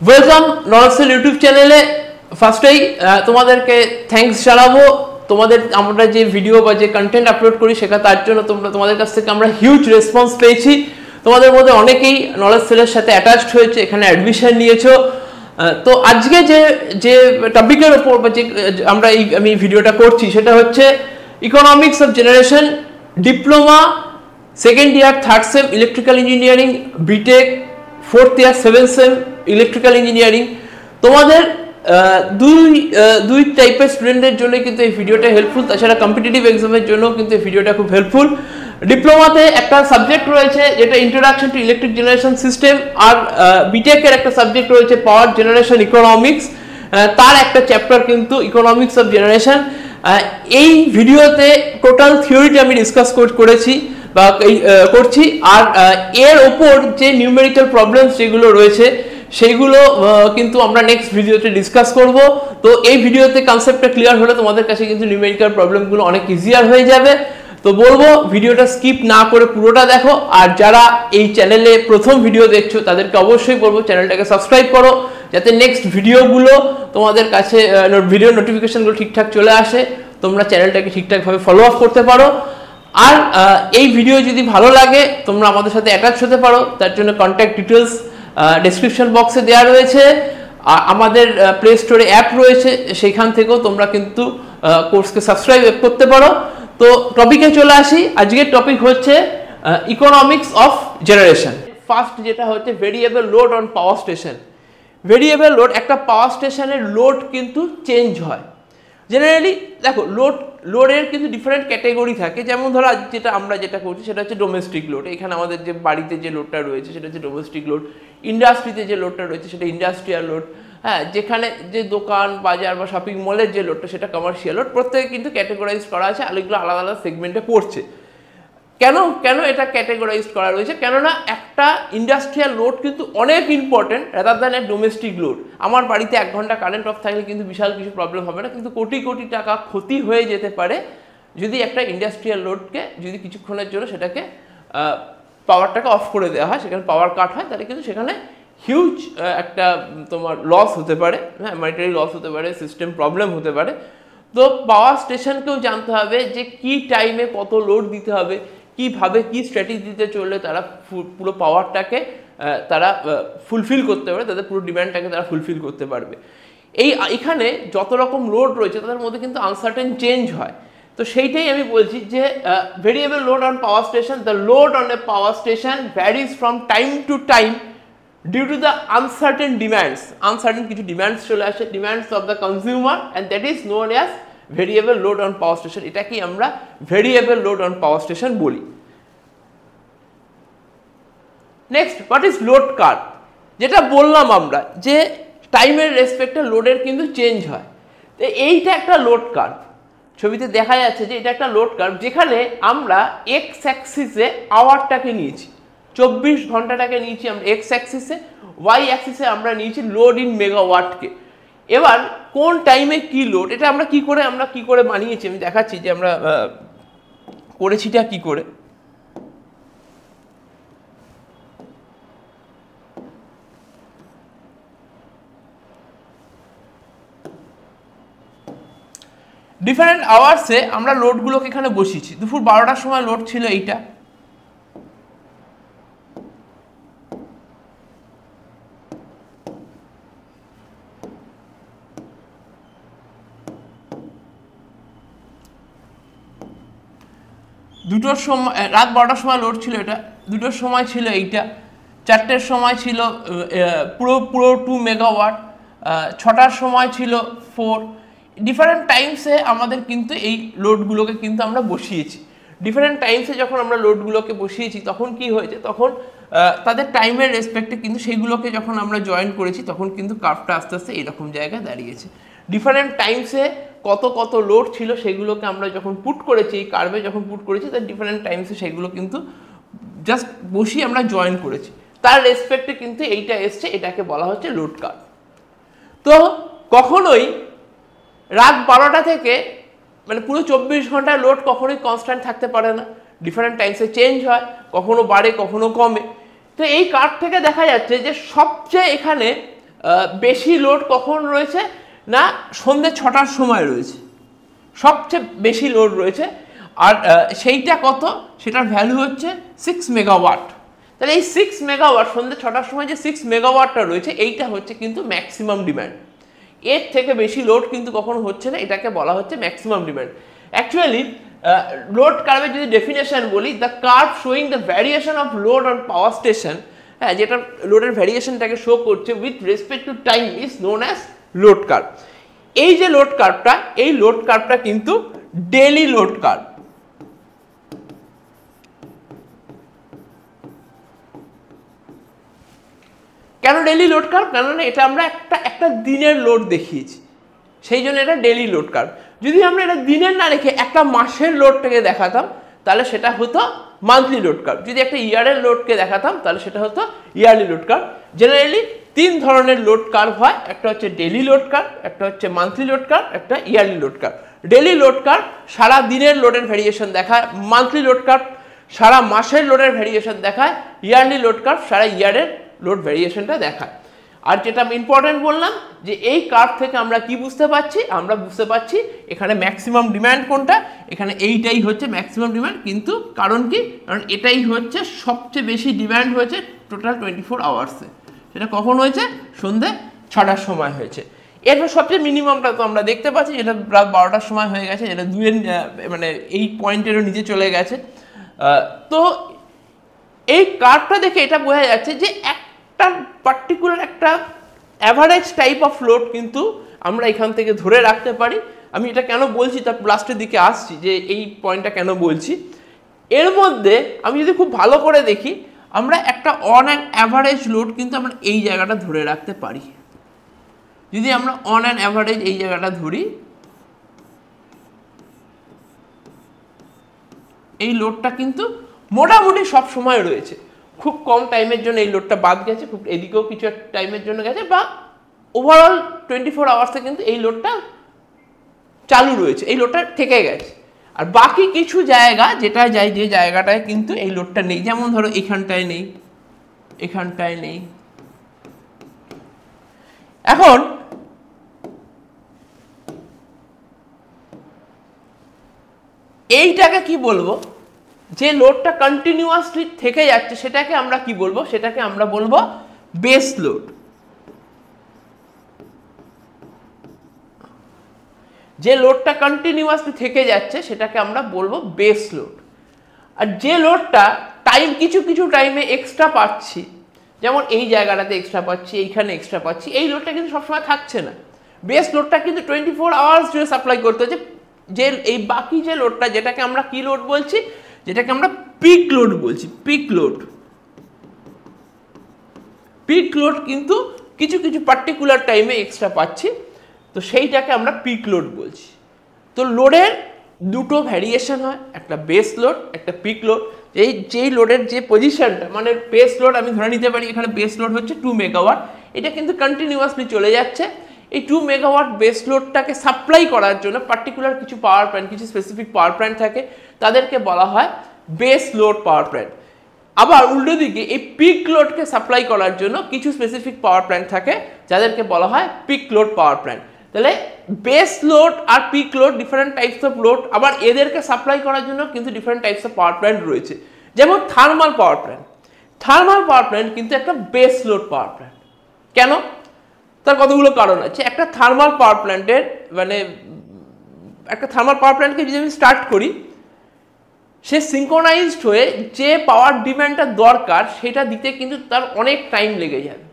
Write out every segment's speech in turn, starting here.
Welcome knowledge sell YouTube চ্যানেলে। ফার্স্টেই তোমাদেরকে থ্যাঙ্কস জানাবো। তোমাদের আমরা যে ভিডিও বা যে কন্টেন্ট আপলোড করি সেটা তার জন্য তোমাদের কাছ থেকে আমরা হিউজ রেসপন্স পেয়েছি। তোমাদের মধ্যে অনেকেই নলেজ সেলের সাথে অ্যাটাচড হয়েছে, এখানে অ্যাডমিশন নিয়েছো। তো আজকে যে টপিকের ওপর বা যে আমি ভিডিওটা করছি সেটা হচ্ছে economics of generation, diploma, second year third sem electrical engineering, BTech, fourth year seventh sem electrical engineering. তোমাদের দুই টাইপের স্টুডেন্টদের জন্য কিন্তু এই ভিডিওটা হেল্পফুল। তাছাড়া কম্পিটিটিভ এক্সামের জন্য কিন্তু এই ভিডিওটা খুব হেল্পফুল। ডিপ্লোমাতে একটা সাবজেক্ট রয়েছে যেটা introduction to electric generation system, আর বিটেকের একটা সাবজেক্ট রয়েছে পাওয়ার জেনারেশন ইকোনমিক্স, তার একটা চ্যাপ্টার কিন্তু ইকোনমিক্স অফ জেনারেশন। এই ভিডিওতে টোটাল থিওরিটা আমি ডিসকাস করেছি বা করছি, আর এর ওপর যে নিউমেরিক্যাল প্রবলেমস যেগুলো রয়েছে সেইগুলো কিন্তু আমরা নেক্সট ভিডিওতে ডিসকাস করব। তো এই ভিডিওতে কনসেপ্টটা ক্লিয়ার হলে তোমাদের কাছে কিন্তু নিউমেরিক্যাল প্রবলেমগুলো অনেক ইজিয়ার হয়ে যাবে। তো বলবো ভিডিওটা স্কিপ না করে পুরোটা দেখো, আর যারা এই চ্যানেলে প্রথম ভিডিও দেখছো তাদেরকে অবশ্যই বলবো চ্যানেলটাকে সাবস্ক্রাইব করো, যাতে নেক্সট ভিডিওগুলো তোমাদের কাছে ভিডিও নোটিফিকেশনগুলো ঠিকঠাক চলে আসে, তোমরা চ্যানেলটাকে ঠিকঠাকভাবে ফলো আপ করতে পারো। আর এই ভিডিও যদি ভালো লাগে তোমরা আমাদের সাথে অ্যাটাচ হতে পারো, তার জন্য কন্ট্যাক্ট ডিটেলস ডেসক্রিপশন বক্সে দেওয়া রয়েছে। আমাদের প্লে স্টোরে অ্যাপ রয়েছে, সেইখান থেকেও তোমরা কিন্তু কোর্সকে সাবস্ক্রাইব করতে পারো। তো টপিকে চলে আসি। আজকের টপিক হচ্ছে ইকোনমিক্স অফ জেনারেশন। ফার্স্ট যেটা হচ্ছে variable load on power station. Variable load, একটা পাওয়ার স্টেশনের লোড কিন্তু চেঞ্জ হয়। জেনারেলি দেখো লোডের কিন্তু ডিফারেন্ট ক্যাটেগরি থাকে। যেমন ধরো আমরা যেটা করছি সেটা হচ্ছে ডোমেস্টিক লোড। এখানে আমাদের যে বাড়িতে যে লোডটা রয়েছে সেটা হচ্ছে ডোমেস্টিক লোড। ইন্ডাস্ট্রিতে যে লোডটা রয়েছে সেটা ইন্ডাস্ট্রিয়াল লোড। হ্যাঁ, যেখানে যে দোকান বাজার বা শপিং মলের যে লোডটা সেটা কমার্শিয়াল লোড। প্রত্যেকে কিন্তু ক্যাটেগরাইজ করা আছে, আর এগুলো আলাদা আলাদা সেগমেন্টে পড়ছে। কেন এটা ক্যাটেগরাইজ করা রয়েছে? কেননা একটা ইন্ডাস্ট্রিয়াল লোড কিন্তু অনেক important rather than a domestic load. আমার বাড়িতে 1 ঘন্টা কারেন্ট অফ থাকলে কিন্তু বিশাল কিছু প্রবলেম হবে না, কিন্তু কোটি কোটি টাকা ক্ষতি হয়ে যেতে পারে যদি একটা ইন্ডাস্ট্রিয়াল লোডকে যদি কিছুক্ষণের জন্য সেটাকে পাওয়ারটাকে অফ করে দেওয়া হয়, সেখানে পাওয়ার কাট হয়, তাহলে কিন্তু সেখানে হিউজ একটা তোমার লস হতে পারে। হ্যাঁ, মনিটারি লস হতে পারে, সিস্টেম প্রবলেম হতে পারে। তো পাওয়ার স্টেশনকেও জানতে হবে যে কি টাইমে কত লোড দিতে হবে, কিভাবে কি স্ট্র্যাটেজিতে চললে তারা পুরো পাওয়ারটাকে তারা ফুলফিল করতে পারে, তাদের পুরো ডিমান্ডটাকে তারা ফুলফিল করতে পারবে। এখানে যত রকম লোড রয়েছে তাদের মধ্যে কিন্তু আনসার্টেন চেঞ্জ হয়। তো সেইটাই আমি বলছি যে variable load on power station, the load on a power station varies from time to time due to the uncertain demands. Uncertain কিছু ডিম্যান্ডস চলে আসে, demands of the consumer, and that is known as variable load on power station. এটাকেই আমরা variable load on power station বলি। Next, what is load curve? যেটা বললাম আমরা যে টাইমের রেসপেক্টে লোডের কিন্তু চেঞ্জ হয়। তো এইটা একটা লোড কার্ভ। ছবিতে দেখা যাচ্ছে যে এটা একটা লোড কার্ভ, যেখানে আমরা এক্স অ্যাক্সিসে আওয়ারটাকে নিয়েছি, 24 ঘন্টাটাকে নিয়েছি আমরা এক্স অ্যাক্সিসে, ওয়াই অ্যাক্সিসে আমরা নিয়েছি লোড ইন মেগাওয়াটকে। এবার কোন টাইমে কি লোড, এটা আমরা কি করে বানিয়েছি আমি দেখাচ্ছি যে আমরা করেছিটা কি করে। ডিফারেন্ট আওয়ার্সে আমরা লোডগুলোকে এখানে বসিয়েছি। দুপুর 12টার সময় লোড ছিল এইটা, দুটোর সময় রাত 12টার সময় লোড ছিল এটা, 2টোর সময় ছিল এইটা, 4টের সময় ছিল পুরো 2 মেগাওয়াট, 6টার সময় ছিল 4। ডিফারেন্ট টাইমসে আমাদের কিন্তু এই লোডগুলোকে কিন্তু আমরা বসিয়েছি। ডিফারেন্ট টাইমসে যখন আমরা লোডগুলোকে বসিয়েছি তখন কি হয়েছে, তখন তাদের টাইমের রেসপেক্টে কিন্তু সেইগুলোকে যখন আমরা জয়েন করেছি তখন কিন্তু কার্ভটা আস্তে আস্তে এইরকম জায়গায় দাঁড়িয়েছে। ডিফারেন্ট টাইমসে কত লোড ছিল সেগুলোকে আমরা যখন পুট করেছি এই কার্ভে, যখন পুট করেছি তার ডিফারেন্ট টাইমসে সেগুলো কিন্তু জাস্ট বসিয়ে আমরা জয়েন করেছি, তার রেসপেক্টে কিন্তু এইটা এসছে, এটাকে বলা হচ্ছে লোড কার্ভ। তো কখনোই রাত 12টা থেকে মানে পুরো 24 ঘন্টার লোড কখনোই কনস্ট্যান্ট থাকতে পারে না, ডিফারেন্ট টাইমসে চেঞ্জ হয়, কখনো বাড়ে কখনো কমে। তো এই কার্ভ থেকে দেখা যাচ্ছে যে সবচেয়ে এখানে বেশি লোড কখন রয়েছে না সন্ধ্যে 6টার সময় রয়েছে, সবচেয়ে বেশি লোড রয়েছে। আর সেইটা কত, সেটার ভ্যালু হচ্ছে 6 মেগাওয়াট। তাহলে এই 6 মেগাওয়াট সন্ধ্যে 6টার সময় যে 6 মেগাওয়াটটা রয়েছে এইটা হচ্ছে কিন্তু ম্যাক্সিমাম ডিম্যান্ড। এর থেকে বেশি লোড কিন্তু কখনো হচ্ছে না, এটাকে বলা হচ্ছে ম্যাক্সিমাম ডিম্যান্ড। অ্যাকচুয়ালি লোড কার্ভের যদি ডেফিনেশন বলি, the curve showing the variation of load on power station, হ্যাঁ, যেটা লোডের ভ্যারিয়েশনটাকে শো করছে with respect to time is known as load curve. এই যে লোড কার্ভটা, এই লোড কার্ভটা কিন্তু ডেইলি লোড কার্ভ। কেন ডেইলি লোড কার্ভ? কেননা এটা আমরা একটা দিনের লোড দেখিয়েছি, সেই জন্য এটা ডেইলি লোড কার্ভ। যদি আমরা এটা দিনের না রেখে একটা মাসের লোডটাকে দেখাতাম তাহলে সেটা হতো মান্থলি লোড কার্ভ। যদি একটা ইয়ারের লোডকে দেখাতাম তাহলে সেটা হতো ইয়ারলি লোড কার্ভ। জেনারেলি 3 ধরনের লোড কার্ভ হয়, একটা হচ্ছে ডেইলি লোড কার্ভ, একটা হচ্ছে মান্থলি লোড কার্ভ, একটা yearly load curve. Daily load curve সারা দিনের লোডের ভেরিয়েশন দেখায়, মান্থলি লোড কার্ভ সারা মাসের লোডের ভেরিয়েশন দেখায়, ইয়ারলি লোড কার্ভ সারা ইয়ারের লোড ভেরিয়েশনটা দেখায়। আর যেটা ইম্পর্টেন্ট বললাম যে এই কার্ভ থেকে আমরা কি বুঝতে পারছি, আমরা বুঝতে পারছি এখানে ম্যাক্সিমাম ডিম্যান্ড কোনটা, এখানে এইটাই হচ্ছে ম্যাক্সিমাম ডিম্যান্ড। কিন্তু কারণ কি, কারণ এটাই হচ্ছে সবচেয়ে বেশি ডিম্যান্ড হয়েছে টোটাল 24 আওয়ার্সে। সেটা কখন হয়েছে? সন্ধ্যে 6টার সময় হয়েছে। এরপর সবচেয়ে মিনিমামটা তো আমরা দেখতে পাচ্ছি, এটা রাত 12টার সময় হয়ে গেছে, এটা 2 মানে এই পয়েন্টেরও নিচে চলে গেছে। তো এই কার্ভটা দেখে এটা বোঝা যাচ্ছে যে একটা পার্টিকুলার একটা অ্যাভারেজ টাইপ অফ লোড কিন্তু আমরা এখান থেকে ধরে রাখতে পারি। আমি এটা কেন বলছি তার লাস্টের দিকে আসছি, যে এই পয়েন্টটা কেন বলছি। এর মধ্যে আমি যদি খুব ভালো করে দেখি, আমরা একটা অন অ্যান্ড অ্যাভারেজ লোড কিন্তু আমরা এই জায়গাটা ধরে রাখতে পারি। যদি আমরা অন অ্যান্ড অ্যাভারেজ এই জায়গাটা ধরি, এই লোডটা কিন্তু মোটামুটি সব সময় রয়েছে। খুব কম টাইমের জন্য এই লোডটা বাদ গেছে, খুব এদিকেও কিছু টাইমের জন্য গেছে, বা ওভারঅল 24 আওয়ার্সে কিন্তু এই লোডটা চালু রয়েছে, এই লোডটা থেকে গেছে। আর বাকি কিছু জায়গা যেটা যায়, যে জায়গাটায় কিন্তু এই লোডটা নেই, যেমন ধরো এখানটায় নেই, এখানটায় নেই। এখন এইটাকে কি বলবো, যে লোডটা কন্টিনিউয়াসলি থেকে যাচ্ছে সেটাকে আমরা কি বলবো, সেটাকে আমরা বলবো বেস লোড। যে লোডটা কন্টিনিউয়াসলি থেকে যাচ্ছে সেটাকে আমরা বলবো বেস লোড। আর যে লোডটা কিছু কিছু টাইমে এক্সট্রা পাচ্ছি, যেমন এই জায়গাটাতে এক্সট্রা পাচ্ছি, এইখানে এক্সট্রা পাচ্ছি, এই লোডটা কিন্তু সবসময় থাকছে না। বেস লোডটা কিন্তু 24 আওয়ার্স জুড়ে সাপ্লাই করতে হচ্ছে। যে এই বাকি যে লোডটা, যেটাকে আমরা কি লোড বলছি, যেটাকে আমরা পিক লোড বলছি। পিক লোড, পিক লোড কিন্তু কিছু কিছু পার্টিকুলার টাইমে এক্সট্রা পাচ্ছি, তো সেইটাকে আমরা পিক লোড বলছি। তো লোডের দুটো ভ্যারিয়েশন হয়, একটা বেস লোড, একটা পিক লোড। যেই লোডের যে পজিশনটা, মানে বেস লোড আমি ধরে নিতে পারি এখানে বেস লোড হচ্ছে 2 মেগাওয়াট, এটা কিন্তু কন্টিনিউয়াসলি চলে যাচ্ছে। এই 2 মেগাওয়াট বেস লোডটাকে সাপ্লাই করার জন্য পার্টিকুলার কিছু পাওয়ার প্ল্যান্ট, কিছু স্পেসিফিক পাওয়ার প্ল্যান্ট থাকে, তাদেরকে বলা হয় বেস লোড পাওয়ার প্ল্যান্ট। আবার উল্টো দিকে এই পিক লোডকে সাপ্লাই করার জন্য কিছু স্পেসিফিক পাওয়ার প্ল্যান্ট থাকে, যাদেরকে বলা হয় পিক লোড পাওয়ার প্ল্যান্ট। তাহলে বেস লোড আর peak load different types of load, আবার এদেরকে সাপ্লাই করার জন্য কিন্তু different types of power plant রয়েছে। যেমন thermal power plant, thermal power plant কিন্তু একটা বেস লোড পাওয়ার প্ল্যান্ট। কেন? তার কতগুলো কারণ আছে। একটা থার্মাল পাওয়ার প্ল্যান্টের মানে একটা থার্মাল পাওয়ার প্ল্যান্টকে যদি আমি স্টার্ট করি, সে সিঙ্ক্রোনাইজড হয়ে যে পাওয়ার ডিম্যান্ডটা দরকার সেটা দিতে কিন্তু তার অনেক টাইম লেগে যাবে।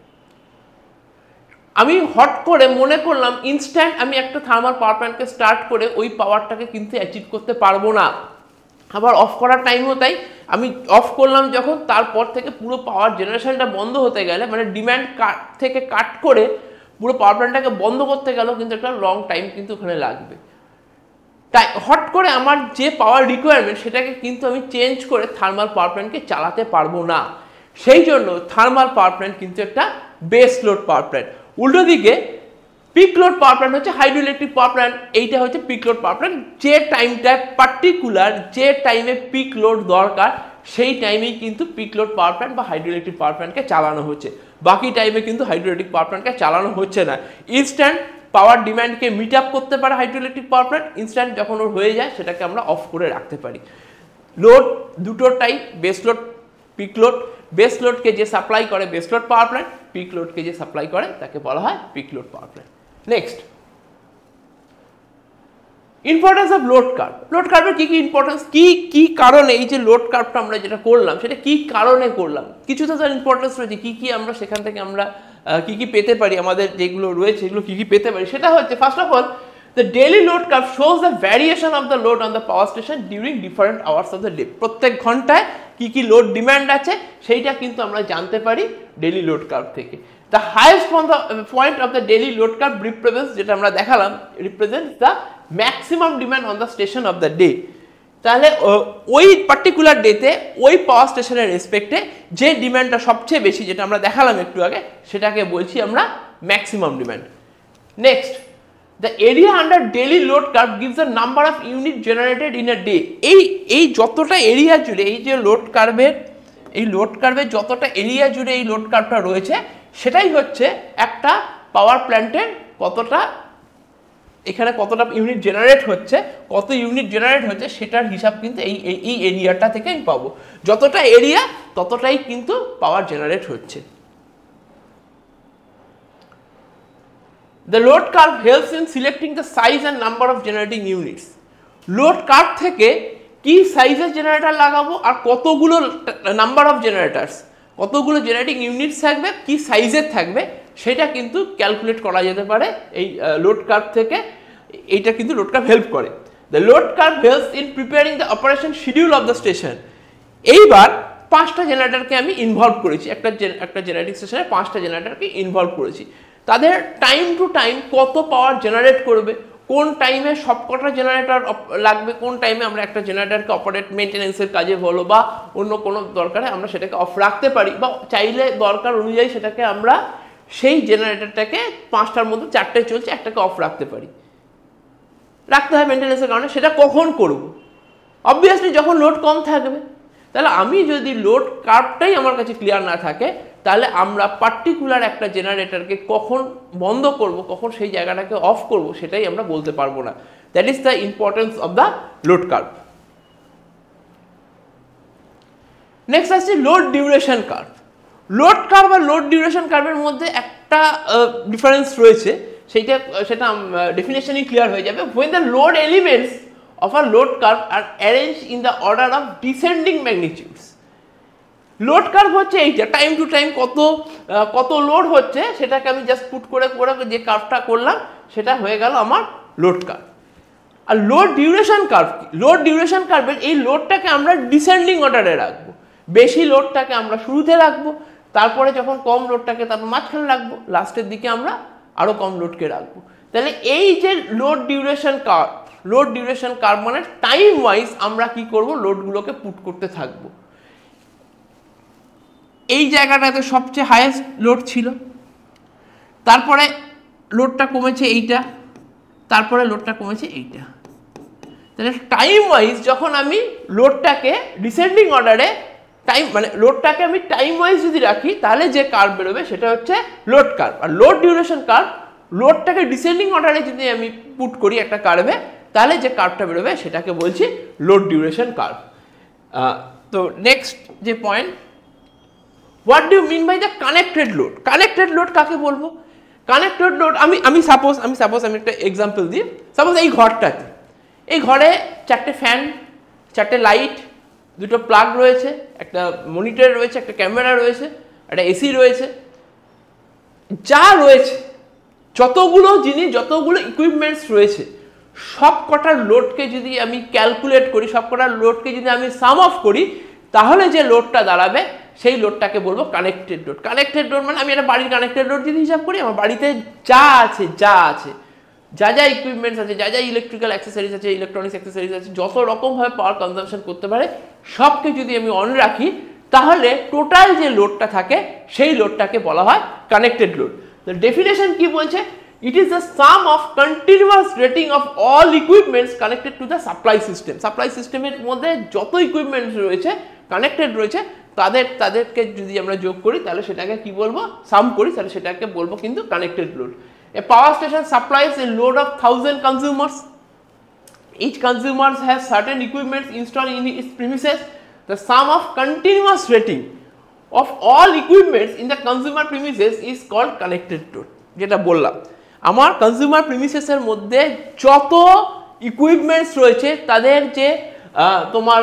আমি হট করে মনে করলাম ইনস্ট্যান্ট আমি একটা থার্মাল পাওয়ার প্ল্যান্টকে স্টার্ট করে ওই পাওয়ারটাকে কিন্তু অ্যাচিভ করতে পারবো না। আবার অফ করার টাইমও তাই, আমি অফ করলাম যখন, তারপর থেকে পুরো পাওয়ার জেনারেশনটা বন্ধ হতে গেলে, মানে ডিম্যান্ড থেকে কাট করে পুরো পাওয়ার প্ল্যান্টটাকে বন্ধ করতে গেলেও কিন্তু একটা লং টাইম কিন্তু ওখানে লাগবে। তাই হট করে আমার যে পাওয়ার রিকোয়ারমেন্ট সেটাকে কিন্তু আমি চেঞ্জ করে থার্মাল পাওয়ার প্ল্যান্টকে চালাতে পারবো না। সেই জন্য থার্মাল পাওয়ার প্ল্যান্ট কিন্তু একটা বেস লোড পাওয়ার প্ল্যান্ট। উল্টো দিকে পিক লোড পাওয়ার প্ল্যান্ট হচ্ছে হাইড্রো ইলেকট্রিক পাওয়ার প্ল্যান্ট। এইটা হচ্ছে পিক লোড পাওয়ার প্ল্যান্ট। যে টাইমটা পার্টিকুলার, যে টাইমে পিক লোড দরকার সেই টাইমেই কিন্তু পিক লোড পাওয়ার প্ল্যান্ট বা হাইড্রো ইলেকট্রিক পাওয়ার প্ল্যান্টকে চালানো হচ্ছে, বাকি টাইমে কিন্তু হাইড্রো ইলেকট্রিক পাওয়ার প্ল্যান্টকে চালানো হচ্ছে না। ইনস্ট্যান্ট পাওয়ার ডিম্যান্ডকে মিট আপ করতে পারে hydro electric power plant, instant যখন ওর হয়ে যায় সেটাকে আমরা অফ করে রাখতে পারি। লোড দুটো type, base load, peak load. Base লোডকে যে সাপ্লাই করে base load power plant, peak লোডকে যে সাপ্লাই করে তাকে বলা হয় peak load power plant. Next, importance of load curve. Load কার্ভের কি কি ইম্পর্টেন্স, কি কারণে এই যে লোড কার্ভটা আমরা যেটা করলাম সেটা কি কারণে করলাম, কিছু তো তার ইম্পর্টেন্স রয়েছে, কি আমরা সেখান থেকে আমরা কি পেতে পারি, আমাদের যেগুলো রয়েছে সেগুলো কি পেতে পারি। সেটা হচ্ছে first of all, the daily load curve shows the variation of the load on the power station during different hours of the day. প্রত্যেক ঘন্টায় কি লোড ডিমান্ড আছে সেইটা কিন্তু আমরা জানতে পারি ডেইলি লোড কার্ভ থেকে। The highest point of the daily load curve represents, যেটা আমরা দেখালাম, represents the maximum demand on the station of the day. তাহলে ওই পার্টিকুলার ডেতে ওই পাওয়ার স্টেশনের রেসপেক্টে যে ডিমান্ডটা সবচেয়ে বেশি, যেটা আমরা দেখালাম একটু আগে, সেটাকে বলছি আমরা maximum demand. Next, the area under daily load curve gives the number of unit generated in a day. এই যতটা এরিয়া জুড়ে এই যে লোড কার্ভের যতটা এরিয়া জুড়ে এই লোড কার্ভটা রয়েছে সেটাই হচ্ছে একটা পাওয়ার প্ল্যান্টের এখানে কতটা ইউনিট জেনারেট হচ্ছে, কত ইউনিট জেনারেট হচ্ছে সেটার হিসাব কিন্তু এই এরিয়াটা থেকে আমি পাবো। যতটা এরিয়া ততটাই কিন্তু পাওয়ার জেনারেট হচ্ছে। The load curve helps in selecting the size and number of generating units. Load curve থেকে কি সাইজের জেনারেটর লাগাবো আর কতগুলো নাম্বার অফ জেনারেটরস, কতগুলো জেনারেটিং ইউনিটস থাকবে, কি সাইজের থাকবে, সেটা কিন্তু ক্যালকুলেট করা যেতে পারে এই লোড কার্ভ থেকে। এইটা কিন্তু লোড কার্ভ হেল্প করে। The load curve helps in preparing the operation schedule of the station. এইবার 5টা জেনারেটরকে আমি ইনভলভ করেছি, একটা জেনারেটিং স্টেশনে 5টা জেনারেটরকে ইনভলভ করেছি। তাদের টাইম টু টাইম কত পাওয়ার জেনারেট করবে, কোন টাইমে সবকটা জেনারেটর লাগবে, কোন টাইমে আমরা একটা জেনারেটরকে অপারেট মেনটেন্যান্সের কাজে বলো বা অন্য কোনো দরকারে আমরা সেটাকে অফ রাখতে পারি, বা চাইলে দরকার অনুযায়ী সেটাকে আমরা সেই জেনারেটরটাকে 5টার মধ্যে 4টে চলছে একটাকে অফ রাখতে হয় মেনটেন্যান্সের কারণে। সেটা কখন করব? অবভিয়াসলি যখন লোড কম থাকবে। তাহলে আমি যদি লোড কার্ভটাই আমার কাছে ক্লিয়ার না থাকে তাহলে আমরা পার্টিকুলার একটা জেনারেটরকে কখন বন্ধ করব, কখন সেই জায়গাটাকে অফ করব সেটাই আমরা বলতে পারবো না। That is the importance of the load curve. Next আসছে load duration curve. Load curve আর লোড ডিউরেশন কার্ভের মধ্যে একটা ডিফারেন্স রয়েছে, সেটা ডেফিনেশনই ক্লিয়ার হয়ে যাবে। when the load elements of a load curve are arranged in the order of descending magnitudes. Load curve হচ্ছে এইটা, টাইম টু টাইম কত লোড হচ্ছে সেটাকে আমি জাস্ট পুট করে যে কার্ভটা করলাম সেটা হয়ে গেল আমার লোড কার্ভ। আর লোড ডিউরেশন কার্ভ কি? লোড ডিউরেশন কার্ভের এই লোডটাকে আমরা ডিসেন্ডিং অর্ডারে রাখবো। বেশি লোডটাকে আমরা শুরুতে রাখবো, তারপরে যখন কম লোডটাকে তারপর মাঝখানে রাখবো, লাস্টের দিকে আমরা আরো কম লোডকে রাখবো। তাহলে এই যে লোড ডিউরেশন কার্ভ মানে টাইম ওয়াইজ আমরা কি করব, লোডগুলোকে পুট করতে থাকবো। এই জায়গাটাতে সবচেয়ে হাইয়েস্ট লোড ছিল, তারপরে লোডটা কমেছে এইটা, তারপরে লোডটা কমেছে এইটা। তাহলে টাইম ওয়াইজ যখন আমি লোডটাকে ডিসেন্ডিং অর্ডারে লোডটাকে আমি টাইম ওয়াইজ যদি রাখি তাহলে যে কার্ভ বেরোবে সেটা হচ্ছে লোড কার্ভ। আর লোড ডিউরেশন কার্ভ, লোডটাকে ডিসেন্ডিং অর্ডারে যদি আমি পুট করি একটা কার্ভে তাহলে যে কার্ভটা বেরোবে সেটাকে বলছি লোড ডিউরেশন কার্ভ। তো নেক্সট যে point, what do you mean by the connected load? Connected load কাকে বলবো? কানেক্টেড লোড আমি সাপোজ একটা এক্সাম্পল দিই। সাপোজ এই ঘরটাতে, এই ঘরে 4টে ফ্যান, 4টে লাইট, 2টো প্লাগ রয়েছে, একটা মনিটর রয়েছে, একটা ক্যামেরা রয়েছে, একটা এসি রয়েছে, যা রয়েছে যতগুলো জিনিস, যতগুলো ইকুইপমেন্টস রয়েছে সব কটার লোডকে যদি আমি ক্যালকুলেট করি, সব কটার লোডকে যদি আমি সাম অফ করি তাহলে যে লোডটা দাঁড়াবে সেই লোডটাকে বলবো কানেক্টেড লোড। কানেক্টেড লোড মানে আমি একটা বাড়ির কানেক্টেড লোড যদি হিসাব করি, আমার বাড়িতে যা আছে যা ইকুইপমেন্টস আছে, যা ইলেকট্রিক্যাল অ্যাক্সেসরিজ আছে, ইলেকট্রনিক্স অ্যাক্সেসরিজ আছে, যত রকমভাবে পাওয়ার কনজাম্পশন করতে পারে সবকে যদি আমি অন রাখি তাহলে টোটাল যে লোডটা থাকে সেই লোডটাকে বলা হয় কানেক্টেড লোড। তো ডেফিনেশন কি বলছে? It is the sum of continuous rating of all equipments connected to the supply system. Supply সিস্টেমের মধ্যে যত ইকুইপমেন্টস রয়েছে কানেক্টেড রয়েছে তাদেরকে যদি আমরা যোগ করি তাহলে সেটাকে কি বলবো, সাম করি, তাহলে সেটাকে বলবো কিন্তু connected load. A power station supplies A load of 1000 consumers. Each consumer has certain equipment installed in its premises. The sum of continuous rating of all equipments in the consumer premises is called connected load. যেটা বললাম, আমার consumer প্রিমিসেসের মধ্যে যত equipments রয়েছে তাদের যে তোমার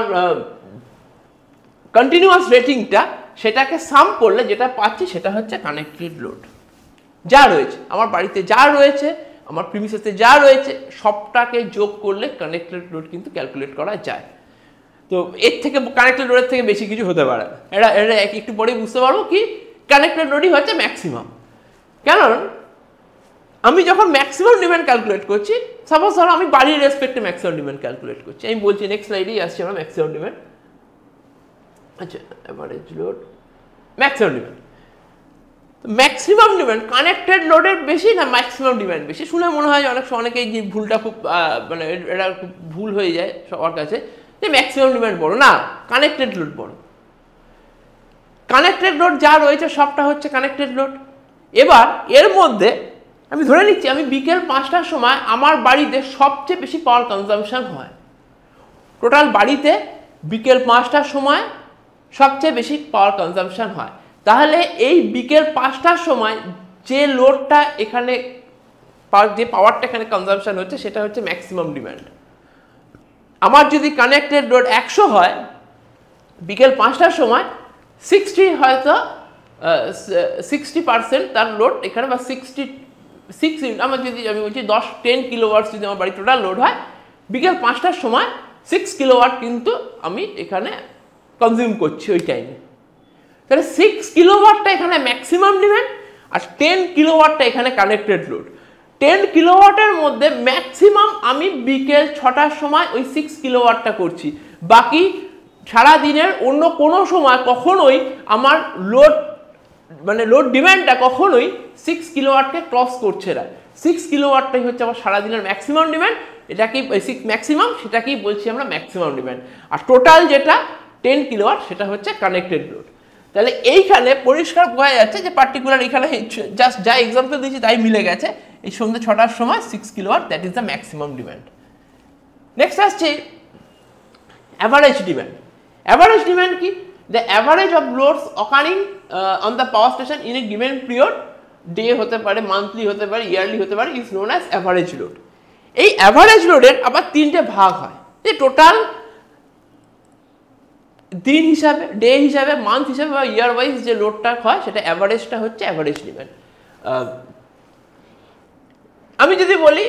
continuous রেটিংটা সেটাকে সাম করলে যেটা পাচ্ছি সেটা হচ্ছে কানেক্টেড লোড। যা রয়েছে আমার বাড়িতে, যা রয়েছে আমার প্রিমিসেসে, যা রয়েছে সবটাকে যোগ করলে কানেক্টেড লোড কিন্তু ক্যালকুলেট করা যায়। তো এর থেকে কানেক্টেড লোডের থেকে বেশি কিছু হতে পারে না। এটা একটু পরেই বুঝতে পারবো কি কানেক্টেড লোডই হচ্ছে ম্যাক্সিমাম। কারণ আমি যখন ম্যাক্সিমাম ডিমান্ড ক্যালকুলেট করছি, সাপোজ ধরো আমি বাড়ির রেসপেক্টে ম্যাক্সিমাম ডিমান্ড ক্যালকুলেট করছি, আমি বলছি নেক্সট স্লাইডেই আসছি আমরা ম্যাক্সিমাম ডিমান্ড। আচ্ছা, average load, maximum demand. Maximum demand connected লোডের বেশি না ম্যাক্সিমাম ডিমান্ড বেশি? শুনে মনে হয় অনেকেই যে ভুলটা খুব মানে এটা খুব ভুল হয়ে যায় সবার কাছে যে ম্যাক্সিমাম ডিমান্ড বড়, না, কানেক্টেড লোড বড়। কানেক্টেড লোড যা রয়েছে সবটা হচ্ছে কানেক্টেড লোড। এবার এর মধ্যে আমি ধরে নিচ্ছি আমি বিকেল 5টার সময় আমার বাড়িতে সবচেয়ে বেশি পাওয়ার কনজাম্পশন হয়। টোটাল বাড়িতে বিকেল 5টার সময় সবচেয়ে বেশি পাওয়ার কনজাম্পশন হয়। তাহলে এই বিকেল 5টার সময় যে লোডটা এখানে যে পাওয়ারটা এখানে কনজাম্পশন হচ্ছে সেটা হচ্ছে ম্যাক্সিমাম ডিমান্ড। আমার যদি কানেক্টেড লোড 100 হয় বিকেল 5টার সময় 60 হয়তো 60% তার লোড এখানে, বা 66 আমার যদি আমি বলছি 10 কিলোওয়াট যদি আমার বাড়ি টোটাল লোড হয় বিকেল 5টার সময় 6 কিলোওয়াট কিন্তু আমি এখানে কনজিউম করছি ওই টাইমে। তাহলে 6 কিলোওয়াটটা এখানে ম্যাক্সিমাম ডিমান্ড আর 10 কিলোওয়াটটা এখানে কানেক্টেড লোড। 10 কিলোওয়াটের মধ্যে ম্যাক্সিমাম আমি বিকেল 6টার সময় ওই 6 কিলোওয়াটটা করছি, বাকি সারা দিনের অন্য কোনো সময় কখনোই আমার লোড ডিমান্ডটা কখনোই 6 কিলোওয়াটকে ক্রস করছে না। 6 কিলোওয়াটটাই হচ্ছে আমার সারাদিনের ম্যাক্সিমাম ডিমান্ড, এটাকেই ম্যাক্সিমাম, সেটাকেই বলছি আমরা ম্যাক্সিমাম ডিমান্ড। আর টোটাল যেটা 10 কিলোওয়াট সেটা হচ্ছে কানেক্টেড লোড। তাহলে এইখানে পরিষ্কার বোঝা যাচ্ছে যে পার্টিকুলার এখানে জাস্ট যা এক্সাম্পল দিয়েছি তাই মিলে গেছে। এই সন্ধ্যে 6টার সময় 6 kilowatt, that is the maximum demand. Next আসছে অ্যাভারেজ ডিমান্ড। অ্যাভারেজ ডিমান্ড কি? The average of loads occurring on the power station in a given period, day হতে পারে, মান্থলি হতে পারে, ইয়ারলি হতে পারে, is known as average load. এই average লোডের আবার 3টে ভাগ হয়, যে টোটাল দিন হিসাবে, ডে হিসাবে, মান্থ হিসাবে বা ইয়ার ওয়াইজ যে লোডটা হয় সেটা অ্যাভারেজটা হচ্ছে অ্যাভারেজ ডিমান্ড। আমি যদি বলি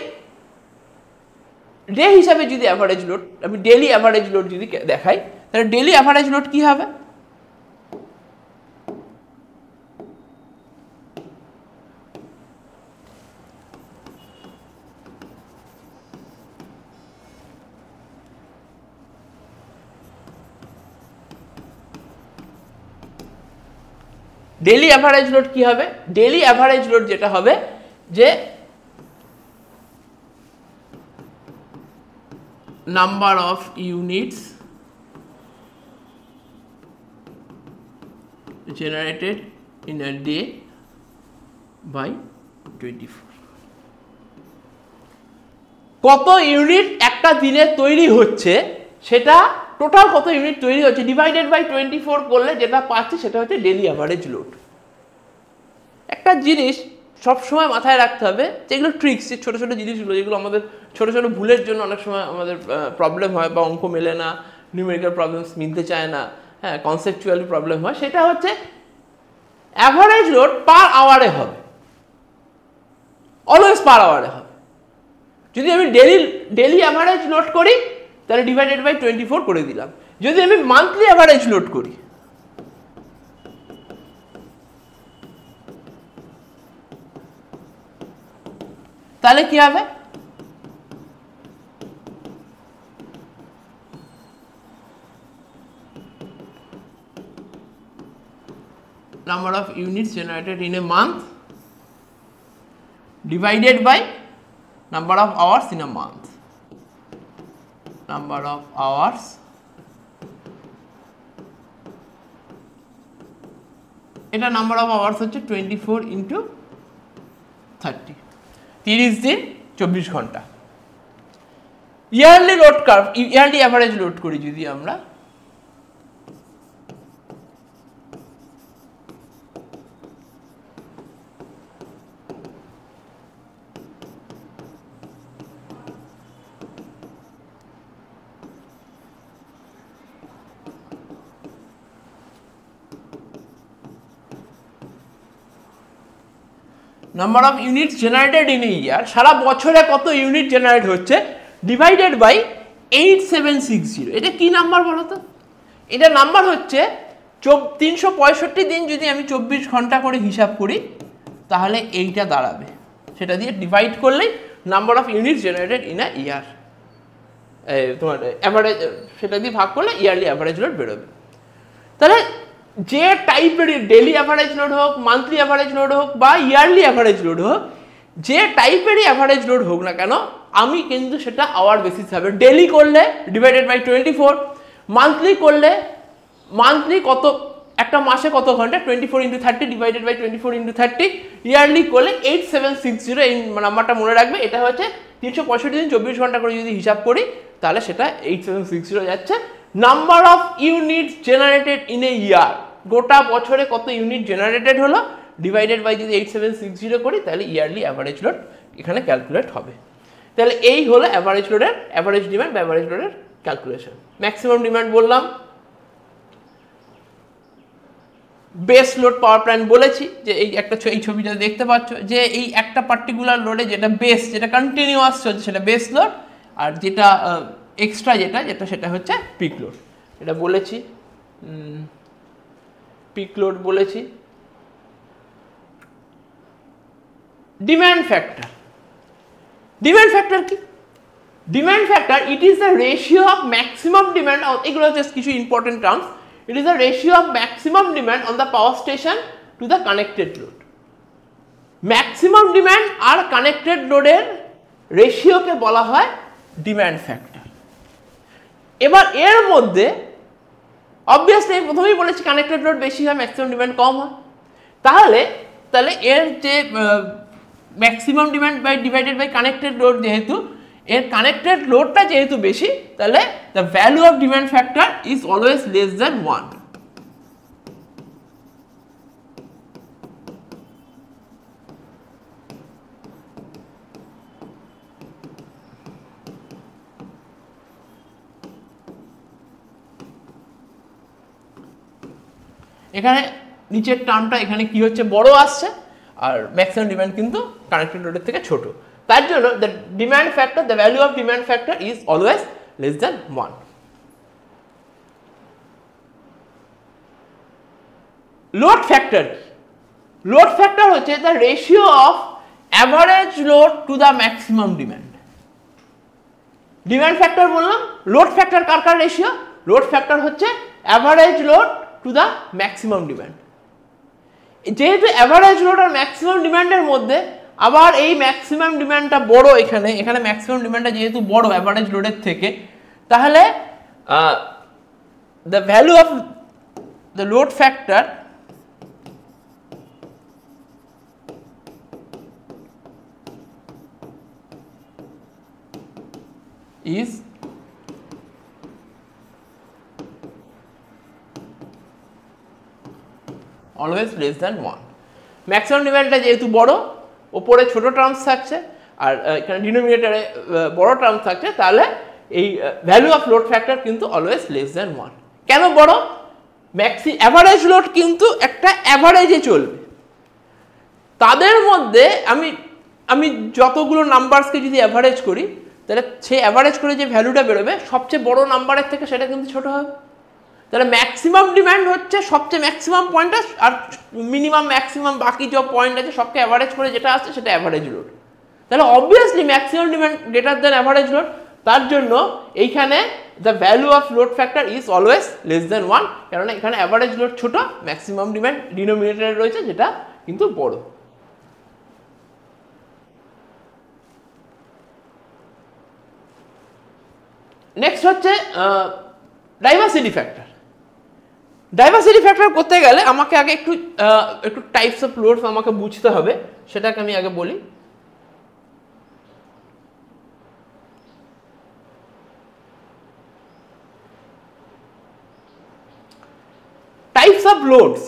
ডে হিসাবে যদি অ্যাভারেজ লোড, আমি ডেলি অ্যাভারেজ লোড যদি দেখাই তাহলে ডেলি অ্যাভারেজ লোড কি হবে? ডেলি অ্যাভারেজ লোড কি হবে? ডেলি অ্যাভারেজ লোড যেটা হবে যে number of units generated in a day by 24। কত ইউনিট একটা দিনে তৈরি হচ্ছে সেটা, টোটাল কত ইউনিট তৈরি হচ্ছে ডিভাইডেড বাই 24 করলে যেটা পাচ্ছি সেটা হচ্ছে ডেলি অ্যাভারেজ লোড। একটা জিনিস সবসময় মাথায় রাখতে হবে, যেগুলো ট্রিক্স, ছোট ছোট জিনিসগুলো যেগুলো আমাদের ছোট ছোট ভুলের জন্য অনেক সময় আমাদের প্রবলেম হয়, বা অঙ্ক মেলে না, নিউমেরিক্যাল প্রবলেমস মিলতে চায় না, হ্যাঁ, কনসেপচুয়ালি প্রবলেম হয়, সেটা হচ্ছে অ্যাভারেজ লোড পার আওয়ারে হবে, অলওয়েজ পার আওয়ারে হবে। যদি আমি ডেলি অ্যাভারেজ লোড করি তাহলে ডিভাইডেড বাই 24 করে দিলাম। যদি আমি মান্থলি অ্যাভারেজ লোড করি তাহলে কি হবে? Number of units generated in a month divided by number of hours in a month. Number of hours এটা নাম্বার অফ আওয়ার্স হচ্ছে 24 ইন্টু 30, 30 দিন 24 ঘন্টা। Yearly load curve, yearly average load করি যদি আমরা, number of unit generated in a year, সারা বছরে কত ইউনিট জেনারেট হচ্ছে, ডিভাইডেড বাই 8760। এটা কি নাম্বার বলো তো? এটা নাম্বার হচ্ছে 365 দিন যদি আমি 24 ঘন্টা করে হিসাব করি তাহলে এইটা দাঁড়াবে, সেটা দিয়ে ডিভাইড করলেই number of unit generated in a year, তোমার অ্যাভারেজ সেটা দিয়ে ভাগ করলে ইয়ারলি অ্যাভারেজ লোড বেরোবে। তাহলে যে টাইপের ডেলি অ্যাভারেজ লোড হোক, মান্থলি অ্যাভারেজ লোড হোক বা ইয়ারলি অ্যাভারেজ লোড হোক, যে টাইপেরই অ্যাভারেজ লোড হোক না কেন, আমি কিন্তু সেটা আওয়ার বেসিস হবে। ডেলি করলে ডিভাইডেড বাই 24, মান্থলি করলে মান্থলি কত, একটা মাসে কত ঘন্টা, 24 into 30 divided by 24 into 30, yearly করলে 8760। এই নাম্বারটা মনে রাখবে, এটা হচ্ছে 365 দিন 24 ঘন্টা করে যদি হিসাব করি তাহলে সেটা 8760 যাচ্ছে। Number of unit generated in a year, গোটা বছরে কত ইউনিট জেনারেটেড হলো ডিভাইডেড বাই যদি 8760 করি তাহলে ইয়ারলি অ্যাভারেজ লোড এখানে ক্যালকুলেট হবে। তাহলে এই হলো অ্যাভারেজ লোডের, অ্যাভারেজ ডিমান্ড বা অ্যাভারেজ লোডের ক্যালকুলেশন। ম্যাক্সিমাম ডিমান্ড বললাম, বেস লোড পাওয়ার প্ল্যান্ট বলেছি যে এই একটা এই ছবিটা দেখতে পাচ্ছ যে এই একটা পার্টিকুলার লোডে যেটা বেস, যেটা কন্টিনিউয়াস চলছে সেটা বেস লোড, আর যেটা এক্সট্রা যেটা সেটা হচ্ছে পিক লোড। এটা বলেছি, পিক লোড বলেছি। ডিমান্ড ফ্যাক্টর, ডিমান্ড ফ্যাক্টর কি? Demand factor, it is the ratio of maximum demand, এগুলো হচ্ছে কিছু important terms. It is the ratio of maximum demand on the power station to the connected load. Maximum demand R connected load এর ratio কে বলা হয় demand factor. এবার এর মধ্যে obviously প্রথমেই বলেছি কানেক্টেড লোড বেশি হয়, ম্যাক্সিমাম ডিমান্ড কম হয়। তাহলে এর যে maximum demand by divided by connected load, যেহেতু এর কানেক্টেড লোডটা যেহেতু বেশি, তাহলে the value of demand factor is always less than 1। এখানে নিচের টার্মটা এখানে কি হচ্ছে, বড় আসছে, আর ম্যাক্সিমাম ডিমান্ড কিন্তু কানেক্টেড লোডের থেকে ছোট। তার জন্য the demand factor, the value of demand factor is always less than 1। Load factor, load factor হচ্ছে the ratio of average load two the maximum demand. Demand factor বললাম, লোড ফ্যাক্টর কার কার ratio? Load factor হচ্ছে average load two the maximum demand. যেহেতু average load আর maximum ডিমান্ডের মধ্যে আবার এই maximum ডিমান্ডটা বড়, এখানে maximum ডিমান্ডটা যেহেতু বড় অ্যাভারেজ লোডের থেকে, তাহলে the value of the load factor is always less than 1। Maximum ডিমান্ডটা যেহেতু বড়, ওপরে ছোট টার্মস থাকছে আর এখানে ডিনোমিনেটরে বড় টার্ম থাকছে, তাহলে এই ভ্যালু অফ লোড ফ্যাক্টর কিন্তু অলওয়েজ লেস দ্যান 1। কেন বড়? অ্যাভারেজ লোড কিন্তু একটা অ্যাভারেজে চলবে, তাদের মধ্যে আমি যতগুলো নাম্বারসকে যদি অ্যাভারেজ করি তাহলে সেই অ্যাভারেজ করে যে ভ্যালুটা বেরোবে সবচেয়ে বড় নাম্বারের থেকে সেটা কিন্তু ছোট হবে। তাহলে ম্যাক্সিমাম ডিমান্ড হচ্ছে সবচেয়ে ম্যাক্সিমাম পয়েন্ট, আর মিনিমাম ম্যাক্সিমাম বাকি যে পয়েন্ট আছে সবকে অ্যাভারেজ করে যেটা আসছে সেটা অ্যাভারেজ লোড। তাহলে obviously maximum demand greater than average load, তার জন্য এইখানে the value of load factor is always less than 1, কারণ এখানে অ্যাভারেজ লোড ছোট, ম্যাক্সিমাম ডিমান্ড ডিনোমিনেটরে রয়েছে যেটা কিন্তু বড়। নেক্সট হচ্ছে ডাইভার্সিটি ফ্যাক্টর। ডাইভার্সিটি ফ্যাক্টর করতে গেলে আমাকে আগে একটু টাইপস অফ লোডস আমাকে বুঝতে হবে, সেটাকে আমি আগে বলি। টাইপস অফ লোডস,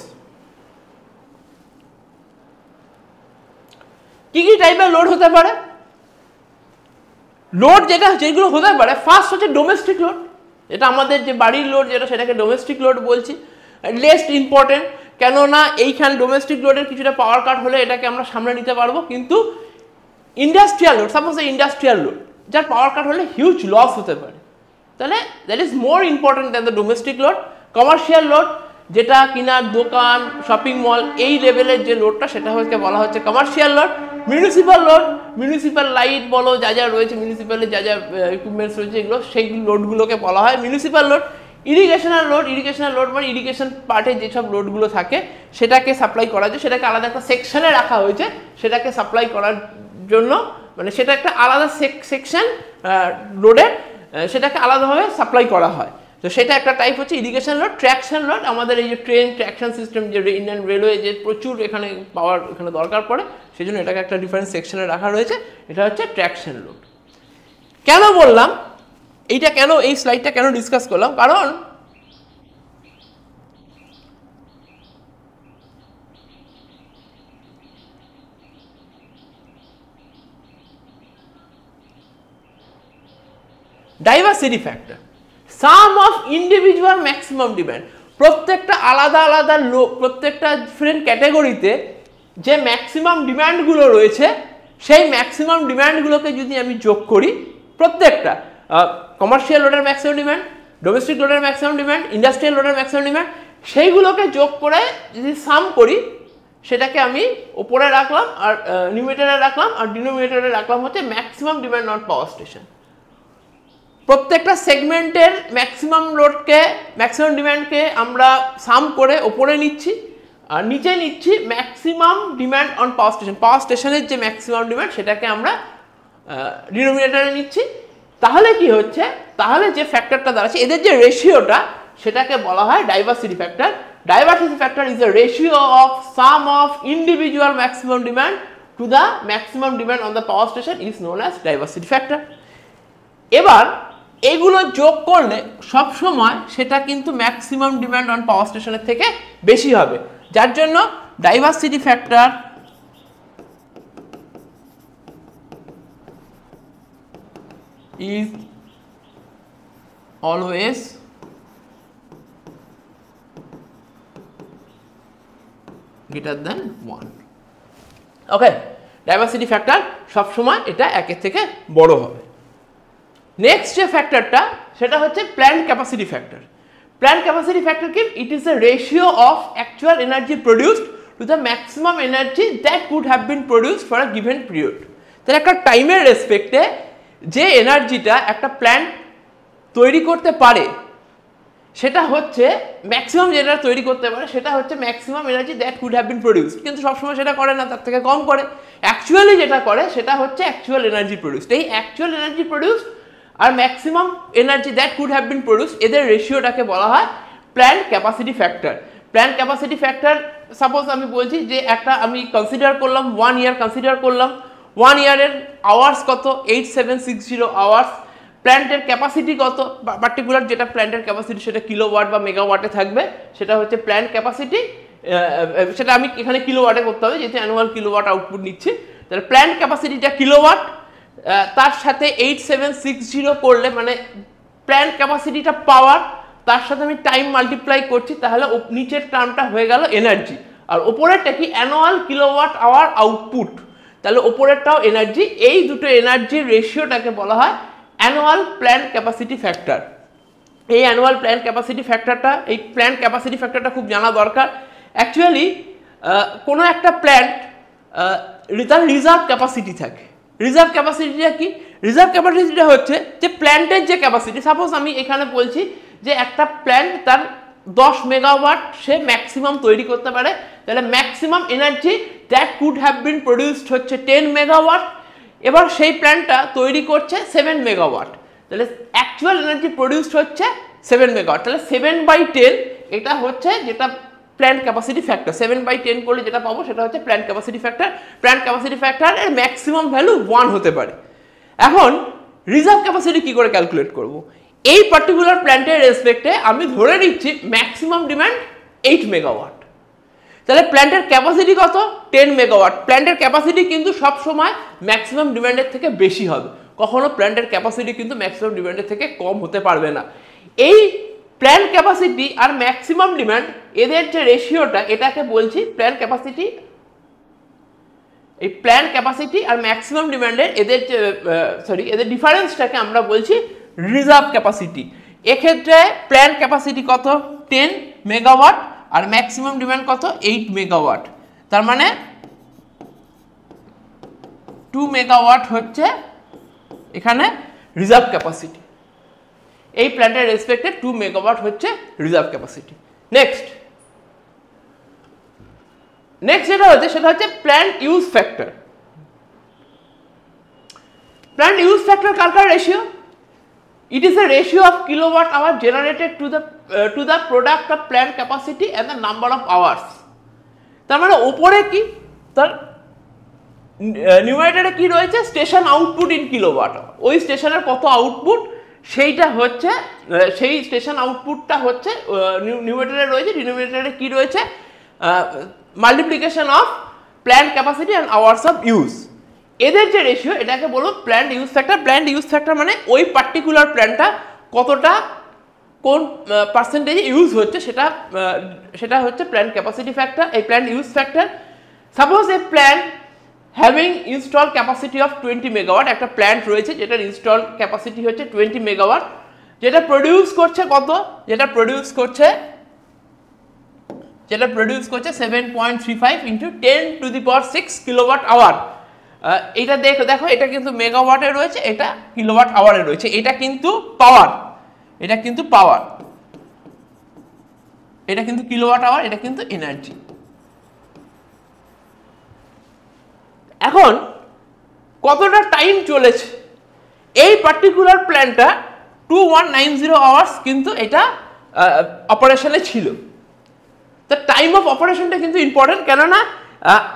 কি কি টাইপের লোড হতে পারে? লোড যেগুলো হতে পারে, ফার্স্ট হচ্ছে ডোমেস্টিক লোড, এটা আমাদের যে বাড়ির লোড যেটা সেটাকে ডোমেস্টিক লোড বলছি। লেস্ট ইম্পর্টেন্ট, কেননা এইখানে ডোমেস্টিক লোডের কিছুটা পাওয়ার কাট হলে এটাকে আমরা সামনে নিতে পারবো, কিন্তু industrial load, suppose industrial load যার পাওয়ার কাট হলে হিউজ লস হতে পারে, তাহলে that is more important than the domestic load. Commercial load, যেটা কিনা দোকান, শপিং মল এই লেভেলের যে লোডটা সেটা হচ্ছে বলা হচ্ছে commercial load. Municipal load, municipal light বলো, যা যা রয়েছে মিউনিসিপ্যালের যা যা ইকুইপমেন্টস রয়েছে এগুলো, সেই লোডগুলোকে বলা হয় মিউনিসিপ্যাল লোড। ইরিগেশনাল লোড মানে ইরিগেশন পার্টে যেসব লোডগুলো থাকে সেটাকে সাপ্লাই করা যায়, সেটাকে আলাদা একটা সেকশনে রাখা হয়েছে, সেটাকে সাপ্লাই করার জন্য, মানে সেটা একটা আলাদা সেকশন লোডের, সেটাকে আলাদাভাবে সাপ্লাই করা হয়। তো সেটা একটা টাইপ হচ্ছে ইরিগেশন লোড। ট্র্যাকশন লোড, আমাদের এই যে ট্রেন ট্র্যাকশন সিস্টেম, যে ইন্ডিয়ান রেলওয়ে যে প্রচুর এখানে পাওয়ার এখানে দরকার পড়ে, সেই জন্য এটাকে একটা ডিফারেন্ট সেকশনে রাখা রয়েছে, এটা হচ্ছে ট্র্যাকশন লোড। কেন বললাম এইটা, কেন এই স্লাইডটা কেন ডিসকাস করলাম, কারণ diversity factor, some of individual maximum demand, প্রত্যেকটা আলাদা আলাদা প্রত্যেকটা ডিফারেন্ট ক্যাটাগরিতে যে ম্যাক্সিমাম ডিমান্ডগুলো রয়েছে, সেই ম্যাক্সিমাম ডিমান্ডগুলোকে যদি আমি যোগ করি, প্রত্যেকটা কমার্শিয়াল লোডের ম্যাক্সিমাম ডিমান্ড, ডোমেস্টিক লোডের ম্যাক্সিমাম ডিমান্ড, ইন্ডাস্ট্রিয়াল লোডের ম্যাক্সিমাম ডিমান্ড, সেইগুলোকে যোগ করে যদি সাম করি, সেটাকে আমি উপরে রাখলাম আর নিউমিনেটরে রাখলাম, আর ডিনোমিনেটরে রাখলাম হচ্ছে maximum demand on power station. প্রত্যেকটা সেগমেন্টের ম্যাক্সিমাম লোডকে, ম্যাক্সিমাম ডিমান্ডকে আমরা সাম করে ওপরে নিচ্ছি, আর নিচে নিচ্ছি maximum demand on power station. Power স্টেশনের যে ম্যাক্সিমাম ডিমান্ড সেটাকে আমরা ডিনোমিনেটরে নিচ্ছি। তাহলে কি হচ্ছে, তাহলে যে ফ্যাক্টরটা দাঁড়াচ্ছে, এদের যে রেশিওটা, সেটাকে বলা হয় diversity factor. Diversity factor is the ratio of sum of individual maximum demand to the maximum demand on the power station is known as diversity factor. এবার এগুলো যোগ করলে সব সময় সেটা কিন্তু ম্যাক্সিমাম ডিমান্ড অন পাওয়ার স্টেশনের থেকে বেশি হবে, যার জন্য diversity factor is always greater than 1. Okay, diversity factor সব সময় এটা একের থেকে বড় হবে। নেক্সট যে ফ্যাক্টরটা সেটা হচ্ছে plant capacity factor. Plant capacity factor কি? It is a ratio of actual energy produced to the maximum energy that could have been produced for a given period. তাহলে একটা টাইমের রেসপেক্টে যে এনার্জিটা একটা প্ল্যান্ট তৈরি করতে পারে, সেটা হচ্ছে ম্যাক্সিমাম, যেটা তৈরি করতে পারে সেটা হচ্ছে maximum energy that could have been produced. কিন্তু সবসময় সেটা করে না, তার থেকে কম করে। অ্যাকচুয়ালি যেটা করে সেটা হচ্ছে অ্যাকচুয়াল এনার্জি প্রডিউসড। এই অ্যাকচুয়াল এনার্জি প্রডিউসড আর maximum energy that could have been produced, এদের রেশিওটাকে বলা হয় plant capacity factor. Plant capacity factor, suppose আমি বলছি যে একটা আমি কনসিডার করলাম 1 ইয়ার, কনসিডার করলাম 1 ইয়ারের আওয়ার্স কত, 8760 আওয়ার্স। প্ল্যান্টের ক্যাপাসিটি কত, পার্টিকুলার যেটা প্ল্যান্টের ক্যাপাসিটি সেটা কিলোওয়াট বা মেগাওয়াটে থাকবে, সেটা হচ্ছে প্ল্যান্ট ক্যাপাসিটি। সেটা আমি এখানে কিলোওয়াটে করতে হবে যেহেতু অ্যানুয়াল কিলোওয়াট আউটপুট নিচ্ছি। তাহলে প্ল্যান্ট ক্যাপাসিটিটা কিলোওয়াট, তার সাথে 8760 করলে মানে প্ল্যান্ট ক্যাপাসিটিটা পাওয়ার, তার সাথে আমি টাইম মাল্টিপ্লাই করছি, তাহলে নিচের টার্মটা হয়ে গেল এনার্জি, আর ওপরেরটা কি অ্যানুয়াল কিলোওয়াট আওয়ার আউটপুট, তাহলে ওপরেরটাও এনার্জি। এই দুটো এনার্জির রেশিওটাকে বলা হয় অ্যানুয়াল প্ল্যান্ট ক্যাপাসিটি ফ্যাক্টর। এই অ্যানুয়াল প্ল্যান্ট ক্যাপাসিটি ফ্যাক্টরটা, এই প্ল্যান্ট ক্যাপাসিটি ফ্যাক্টরটা খুব জানা দরকার। অ্যাকচুয়ালি কোনো একটা প্ল্যান্ট তার রিজার্ভ ক্যাপাসিটি থাকে। রিজার্ভ ক্যাপাসিটিটা কি? রিজার্ভ ক্যাপাসিটিটা হচ্ছে যে প্ল্যান্টের যে ক্যাপাসিটি, সাপোজ আমি এখানে বলছি যে একটা প্ল্যান্ট তার 10 মেগাওয়াট সে ম্যাক্সিমাম তৈরি করতে পারে, তাহলে maximum energy that could have been produced হচ্ছে 10 মেগাওয়াট। এবার সেই প্ল্যান্টটা তৈরি করছে 7 মেগাওয়াট, তাহলে অ্যাকচুয়াল এনার্জি প্রডিউসড হচ্ছে 7 মেগাওয়াট। তাহলে 7/10 এটা হচ্ছে যেটা প্ল্যান্ট ক্যাপাসিটি ফ্যাক্টর, 7/10 করলে যেটা পাবো সেটা হচ্ছে plant capacity factor. Plant capacity factor এর ম্যাক্সিমাম ভ্যালু 1 হতে পারে। এখন রিজার্ভ ক্যাপাসিটি কি করে ক্যালকুলেট করব? এই পার্টিকুলার প্ল্যান্টের রেসপেক্টে আমি ধরে নিচ্ছি ম্যাক্সিমাম ডিমান্ড 8 মেগাওয়াট। তাহলে প্ল্যান্টের ক্যাপাসিটি কত? 10 মেগাওয়াট। প্ল্যান্টের ক্যাপাসিটি কিন্তু সব সময় ম্যাক্সিমাম ডিমান্ডের থেকে বেশি হবে, কখনো প্ল্যান্টের ক্যাপাসিটি কিন্তু ম্যাক্সিমাম ডিমান্ডের থেকে কম হতে পারবে না। এই প্ল্যান্ট ক্যাপাসিটি আর ম্যাক্সিমাম ডিমান্ড এদের যে রেশিওটা, এটাকে বলছি প্ল্যান্ট ক্যাপাসিটি। এই প্ল্যান্ট ক্যাপাসিটি আর ম্যাক্সিমাম ডিমান্ডের এদের যে এদের ডিফারেন্সটাকে আমরা বলছি রিজার্ভ ক্যাপাসিটি। এক্ষেত্রে প্ল্যান্ট ক্যাপাসিটি কত? 10 মেগাওয়াট আর ম্যাক্সিমাম ডিমান্ড কত? 8 মেগাওয়াট। তার মানে 2 মেগাওয়াট হচ্ছে এখানে রিজার্ভ ক্যাপাসিটি। এই প্ল্যান্টের রেসপেক্টে 2 মেগাওয়াট হচ্ছে রিজার্ভ ক্যাপাসিটি। নেক্সট যেটা হচ্ছে সেটা হচ্ছে plant use factor. Plant use factor car ratio? It is a ratio of kilowatt hour generated to the product of plant capacity and the number of hours. তার মানে উপরে কি, তার নিউমারেটরে কি রয়েছে? Station output in kilowatt. ওই স্টেশনের কত আউটপুট সেইটা হচ্ছে, সেই স্টেশন আউটপুটটা হচ্ছে নিউমারেটরে রয়েছে। ডিনোমিনেটরে কি রয়েছে? Multiplication of plant capacity and hours of use. এদের যে রেশিও এটাকে বলবো plant use factor. Plant use factor মানে ওই পার্টিকুলার প্ল্যান্টটা কতটা কোন পার্সেন্টেজে ইউজ হচ্ছে সেটা হচ্ছে প্ল্যান্ট ক্যাপাসিটি ফ্যাক্টর। এই plant use factor, suppose A plant having install capacity of 20 megawatt, একটা প্ল্যান্ট রয়েছে যেটার ইনস্টল ক্যাপাসিটি হচ্ছে 20 মেগাওয়াট, যেটা প্রডিউস করছে কত? যেটা প্রডিউস করছে 7.35 ইন্টু 10⁶ কিলোওয়াট আওয়ার। এটা দেখো এটা কিন্তু মেগাওয়াটে রয়েছে, এটা কিলোওয়াট আওয়ারে রয়েছে। এটা কিন্তু পাওয়ার, এটা কিন্তু কিলোওয়াট আওয়ার, এটা কিন্তু এনার্জি। এখন কতটা টাইম চলেছে এই পার্টিকুলার প্ল্যান্টটা? 2190 আওয়ার্স কিন্তু এটা অপারেশনে ছিল। তো টাইম অফ অপারেশনটা কিন্তু ইম্পর্টেন্ট, কেননা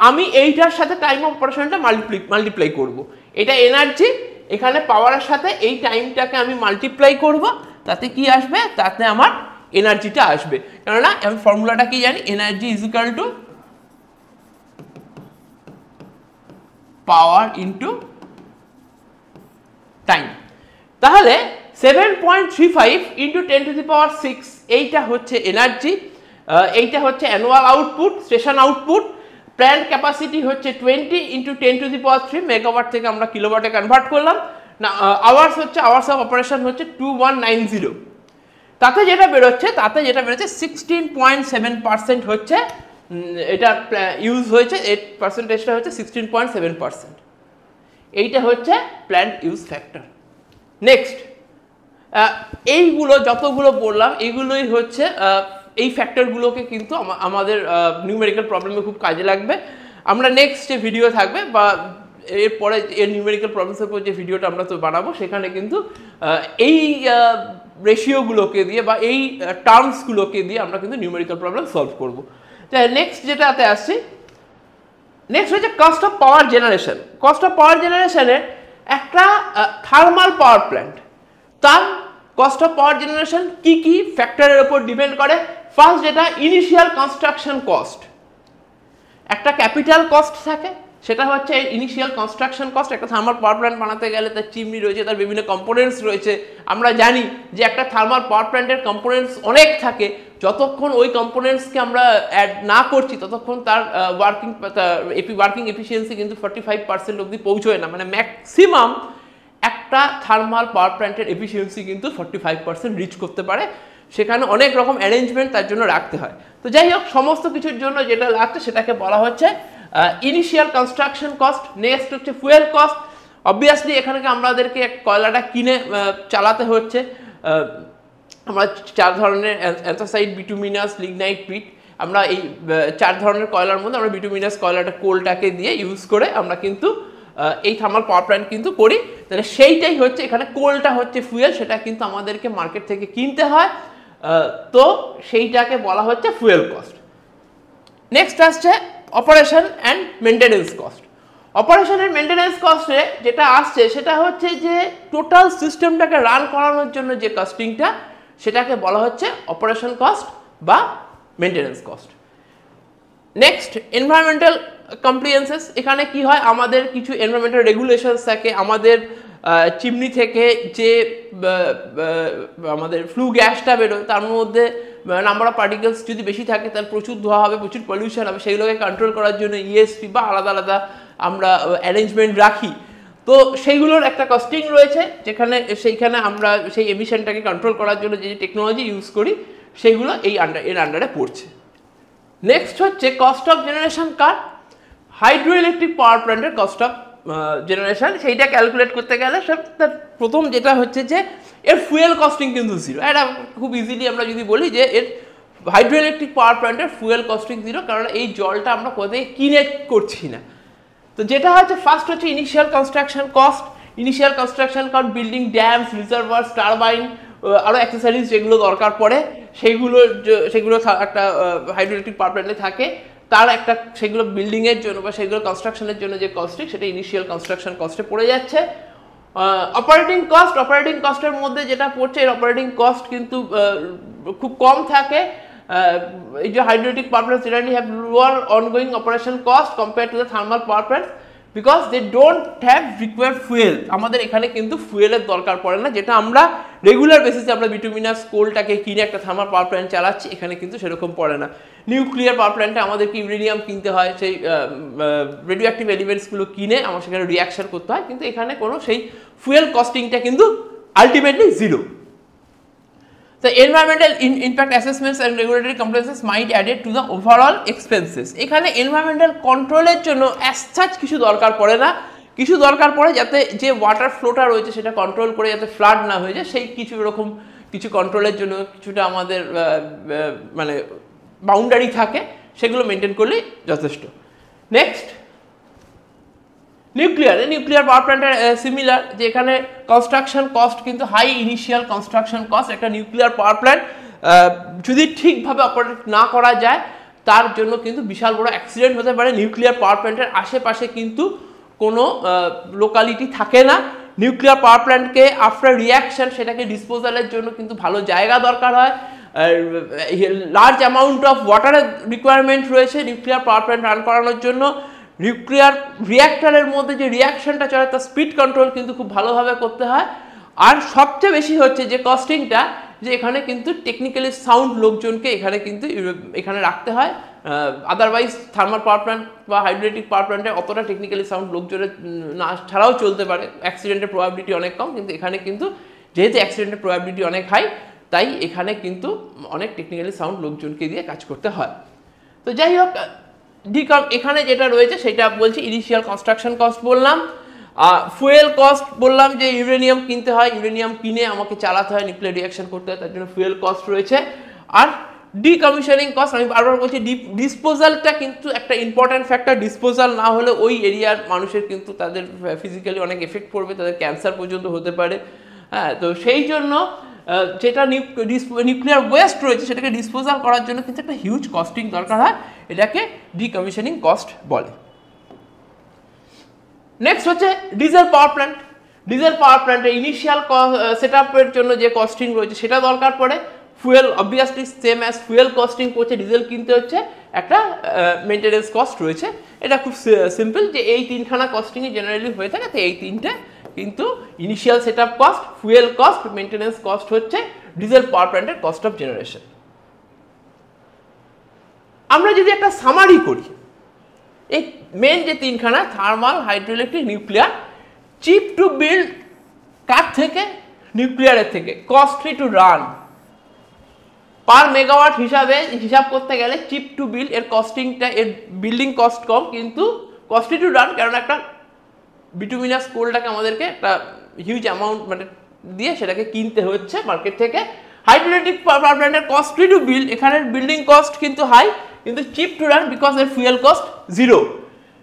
আমি এইটার সাথে টাইম অফ অপারেশনটা মাল্টিপ্লাই করব। এটা এনার্জি, এখানে পাওয়ারের সাথে এই টাইমটাকে আমি মাল্টিপ্লাই করব, তাতে কি আসবে? তাতে আমার এনার্জিটা আসবে। কেননা আমি ফর্মুলাটা কি জানি? Energy is equal to power into time. তাহলে 7.35 ইন্টু 10⁶, এইটা হচ্ছে এনার্জি, এইটা হচ্ছে annual output, station output. Plant capacity হচ্ছে 20 ইন্টু 10⁻³ মেগাওয়াট থেকে আমরা কিলোওয়াটে কনভার্ট করলাম না। আওয়ার্স অফ অপারেশন হচ্ছে 2190। তাতে যেটা বেরোচ্ছে 16.7% হচ্ছে এটা ইউজ হয়েছে। এই পার্সেন্টেজটা হচ্ছে 16.7%। এইটা হচ্ছে প্ল্যান্ট ইউজ ফ্যাক্টর। নেক্সট, এইগুলো যতগুলো বললাম এইগুলোই হচ্ছে এই ফ্যাক্টরগুলোকে কিন্তু আমাদের নিউমেরিক্যাল প্রবলেমে খুব কাজে লাগবে। আমরা নেক্সট যে ভিডিও থাকবে বা এরপরে এর নিউমেরিক্যাল প্রবলেমসের উপর যে ভিডিওটা আমরা তো বানাবো, সেখানে কিন্তু এই রেশিওগুলোকে দিয়ে বা এই টার্মসগুলোকে দিয়ে আমরা কিন্তু নিউমেরিক্যাল প্রবলেম সলভ করব। তাই নেক্সট যেটাতে আসছি, নেক্সট হচ্ছে cost of power generation. Cost of power জেনারেশনের একটা থার্মাল পাওয়ার প্ল্যান্ট, তার কস্ট অফ পাওয়ার জেনারেশন কি কি ফ্যাক্টরের উপর ডিপেন্ড করে? ফার্স্ট, যেটা ইনিশিয়াল কনস্ট্রাকশন কস্ট। একটা ক্যাপিটাল কস্ট থাকে, সেটা হচ্ছে ইনিশিয়াল কনস্ট্রাকশন কস্ট। একটা থার্মাল পাওয়ার প্ল্যান্ট বানাতে গেলে তার চিমনি রয়েছে, তার বিভিন্ন কম্পোনেন্টস রয়েছে। আমরা জানি যে একটা থার্মাল পাওয়ার প্ল্যান্টের কম্পোনেন্টস অনেক থাকে। যতক্ষণ ওই কম্পোনেন্টসকে আমরা অ্যাড না করছি ততক্ষণ তার ওয়ার্কিং এফিসিয়েন্সি কিন্তু 45% অবধি পৌঁছয় না। মানে ম্যাক্সিমাম একটা থার্মাল পাওয়ার প্ল্যান্টের এফিসিয়েন্সি কিন্তু 45% রিচ করতে পারে। সেখানে অনেক রকম অ্যারেঞ্জমেন্ট তার জন্য রাখতে হয়। তো যাই হোক, সমস্ত কিছুর জন্য যেটা লাগছে সেটাকে বলা হচ্ছে ইনিশিয়াল কনস্ট্রাকশন কস্ট। নেক্সট হচ্ছে ফুয়েল কস্ট। অবভিয়াসলি এখানে আমাদেরকে কয়লাটা কিনে চালাতে হচ্ছে। আমরা 4 ধরনের অ্যান্থ্রাসাইট, বিটুমিনাস, লিগনাইট, পিট, আমরা এই 4 ধরনের কয়লার মধ্যে আমরা বিটুমিনাস কয়লাটা কোলটাকে দিয়ে ইউজ করে আমরা কিন্তু এই থার্মাল পাওয়ার প্ল্যান্ট কিন্তু করি। তাহলে সেইটাই হচ্ছে এখানে কোলটা হচ্ছে ফুয়েল, সেটা কিন্তু আমাদেরকে মার্কেট থেকে কিনতে হয়। তো সেইটাকে বলা হচ্ছে ফুয়েল কস্ট। নেক্সট আসছে operation and maintenance cost. Operation and maintenance কস্টে যেটা আসছে সেটা হচ্ছে যে টোটাল সিস্টেমটাকে রান করানোর জন্য যে কস্টিংটা সেটাকে বলা হচ্ছে অপারেশন কস্ট বা maintenance cost. Next environmental compliances. এখানে কি হয়, আমাদের কিছু এনভায়রনমেন্টাল রেগুলেশনস থাকে, আমাদের চিমনি থেকে যে আমাদের ফ্লু গ্যাসটা বেরোয় তার মধ্যে নাম্বার অফ পার্টিকেলস যদি বেশি থাকে তার প্রচুর ধোঁয়া হবে, প্রচুর পলিউশন হবে, সেইগুলোকে কন্ট্রোল করার জন্য ইএসপি বা আলাদা আলাদা আমরা অ্যারেঞ্জমেন্ট রাখি। তো সেইগুলোর একটা কস্টিং রয়েছে, যেখানে সেইখানে আমরা সেই এমিশনটাকে কন্ট্রোল করার জন্য যে টেকনোলজি ইউজ করি সেইগুলো এর আন্ডারে পড়ছে। নেক্সট হচ্ছে cost of generation car, hydro electric power প্ল্যান্টের কস্ট অফ জেনারেশন। সেইটা ক্যালকুলেট করতে গেলে প্রথম যেটা হচ্ছে যে এর ফুয়েল কস্টিং কিন্তু জিরো। এটা খুব ইজিলি আমরা যদি বলি যে এর হাইড্রো ইলেকট্রিক পাওয়ার প্ল্যান্টের ফুয়েল কস্টিং জিরো, কারণ এই জলটা আমরা কোথায় কিনে করছি না। তো যেটা হচ্ছে ফার্স্ট হচ্ছে initial construction cost. Initial construction cost building dams, reservoirs, turbine, আরও অ্যাক্সেসরিজ যেগুলো দরকার পড়ে সেগুলো একটা হাইড্রো ইলেকট্রিক পাওয়ার প্ল্যান্টে থাকে, তার একটা সেগুলো বিল্ডিংয়ের জন্য বা সেগুলো কনস্ট্রাকশনের জন্য যে কস্টিং সেটা ইনিশিয়াল কনস্ট্রাকশন কস্টে পড়ে যাচ্ছে। অপারেটিং কস্টের মধ্যে যেটা পড়ছে, এর অপারেটিং কস্ট কিন্তু খুব কম থাকে। এই যে hydroelectric power plants generally have lower ongoing operation cost compare to the thermal power plants because they don't have required fuel. আমাদের এখানে কিন্তু ফুয়েলের দরকার পড়ে না, যেটা আমরা রেগুলার বেসিসে আমরা বিটুমিনাস কোলটাকে কিনে একটা থার্মাল পাওয়ার প্ল্যান্ট চালাচ্ছি, এখানে কিন্তু সেরকম পড়ে না। নিউক্লিয়ার পাওয়ার প্ল্যান্টে আমাদেরকে ইউরেনিয়াম কিনতে হয়, সেই রেডিও অ্যাক্টিভ এলিমেন্টসগুলো কিনে আমার সেখানে রিয়াকশন করতে হয়, কিন্তু এখানে কোনো সেই ফুয়েল কস্টিংটা কিন্তু ultimately zero. The environmental impact assessments and regulatory compliances might added to the overall expenses. এখানে environmental controlের জন্য as such কিছু দরকার পড়ে না, কিছু দরকার পড়ে যাতে যে ওয়াটার ফ্লোটা রয়েছে সেটা কন্ট্রোল করে যাতে ফ্লাড না হয়ে যায়, সেই কিছু এরকম কিছু কন্ট্রোলের জন্য কিছুটা আমাদের মানে বাউন্ডারি থাকে, সেগুলো মেনটেন করলেই যথেষ্ট। নেক্সট নিউক্লিয়ার পাওয়ার প্ল্যান্টের সিমিলার, যে এখানে কনস্ট্রাকশন কস্ট কিন্তু হাই, ইনিশিয়াল কনস্ট্রাকশন কস্ট। একটা নিউক্লিয়ার পাওয়ার প্ল্যান্ট যদি ঠিকভাবে অপারেট না করা যায় তার জন্য কিন্তু বিশাল বড় অ্যাক্সিডেন্ট হতে পারে। নিউক্লিয়ার পাওয়ার প্ল্যান্টের আশেপাশে কিন্তু কোনো লোকালিটি থাকে না। নিউক্লিয়ার পাওয়ার প্ল্যান্টকে আফটার রিয়াকশন সেটাকে ডিসপোজালের জন্য কিন্তু ভালো জায়গা দরকার হয়, লার্জ অ্যামাউন্ট অফ ওয়াটারের রিকোয়ারমেন্ট রয়েছে নিউক্লিয়ার পাওয়ার প্ল্যান্ট রান করানোর জন্য। নিউক্লিয়ার রিঅ্যাক্টরের মধ্যে যে রিয়াকশনটা চলে তার স্পিড কন্ট্রোল কিন্তু খুব ভালোভাবে করতে হয়। আর সবচেয়ে বেশি হচ্ছে যে কস্টিংটা, যে এখানে কিন্তু টেকনিক্যালি সাউন্ড লোকজনকে এখানে রাখতে হয়। আদারওয়াইজ থার্মাল পাওয়ার প্ল্যান্ট বা হাইড্রোইলেকট্রিক পাওয়ার প্ল্যান্টে অতটা টেকনিক্যালি সাউন্ড লোকজনের না ছাড়াও চলতে পারে, অ্যাক্সিডেন্টের প্রবাবিলিটি অনেক কম, কিন্তু এখানে কিন্তু যেহেতু অ্যাক্সিডেন্টের প্রবাবিলিটি অনেক হাই, তাই এখানে কিন্তু অনেক টেকনিক্যালি সাউন্ড লোকজনকে দিয়ে কাজ করতে হয়। তো যাই হোক, এখানে যেটা রয়েছে সেটা বলছি ইনিশিয়াল কনস্ট্রাকশন কস্ট বললাম, ফুয়েল কস্ট বললাম যে ইউরেনিয়াম কিনতে হয়, ইউরেনিয়াম কিনে আমাকে চালাতে হয়, নিউক্লিয়ার রিঅ্যাকশন করতে হয়, তার জন্য ফুয়েল কস্ট রয়েছে। আর ডিকমিশনিং কস্ট, আমি বারবার বলছি ডিসপোজালটা কিন্তু একটা ইম্পর্ট্যান্ট ফ্যাক্টর। ডিসপোজাল না হলে ওই এরিয়ার মানুষের কিন্তু তাদের ফিজিক্যালি অনেক এফেক্ট পড়বে, তাদের ক্যান্সার পর্যন্ত হতে পারে। হ্যাঁ, তো সেই জন্য যেটা নিউক্লিয়ার ওয়েস্ট রয়েছে সেটাকে ডিসপোজাল করার জন্য কিন্তু একটা হিউজ কস্টিং দরকার হয়, এটাকে ডিকমিশনিং কস্ট বলে। নেক্সট হচ্ছে ডিজেল পাওয়ার প্ল্যান্ট। ডিজেল পাওয়ার প্ল্যান্টের ইনিশিয়াল সেট আপের জন্য যে কস্টিং রয়েছে সেটা দরকার পড়ে। Fuel obviously same as fuel costing করছে, ডিজেল কিনতে হচ্ছে, একটা মেনটেনেন্স কস্ট রয়েছে। এটা খুব সিম্পল যে এই তিনখানা কস্টিংয়ে জেনারেলি হয়ে থাকে, তো এই তিনটে কিন্তু initial set up cost, fuel cost, maintenance cost হচ্ছে ডিজেল পাওয়ার প্ল্যান্টের কস্ট অফ জেনারেশন। আমরা যদি একটা সামারি করি, এই মেন যে তিনখানা thermal, hydroelectric, nuclear, cheap to build কার থেকে, নিউক্লিয়ারের থেকে, costly to run. Per megawatt হিসাব করতে গেলে চিপ টু বিল্ড এর কস্টিংটা, এর বিল্ডিং কস্ট কম, কিন্তু কস্টলি টু রান, কারণ একটা বিটুমিনাস কোলটাকে আমাদেরকে একটা হিউজ অ্যামাউন্ট মানে দিয়ে সেটাকে কিনতে হচ্ছে মার্কেট থেকে। হাইড্রোইলেকট্রিক পাওয়ার প্ল্যান্টের কস্টলি টু বিল্ড, এখানের বিল্ডিং কস্ট কিন্তু হাই, কিন্তু চিপ টু রান বিকজ এর fuel cost zero.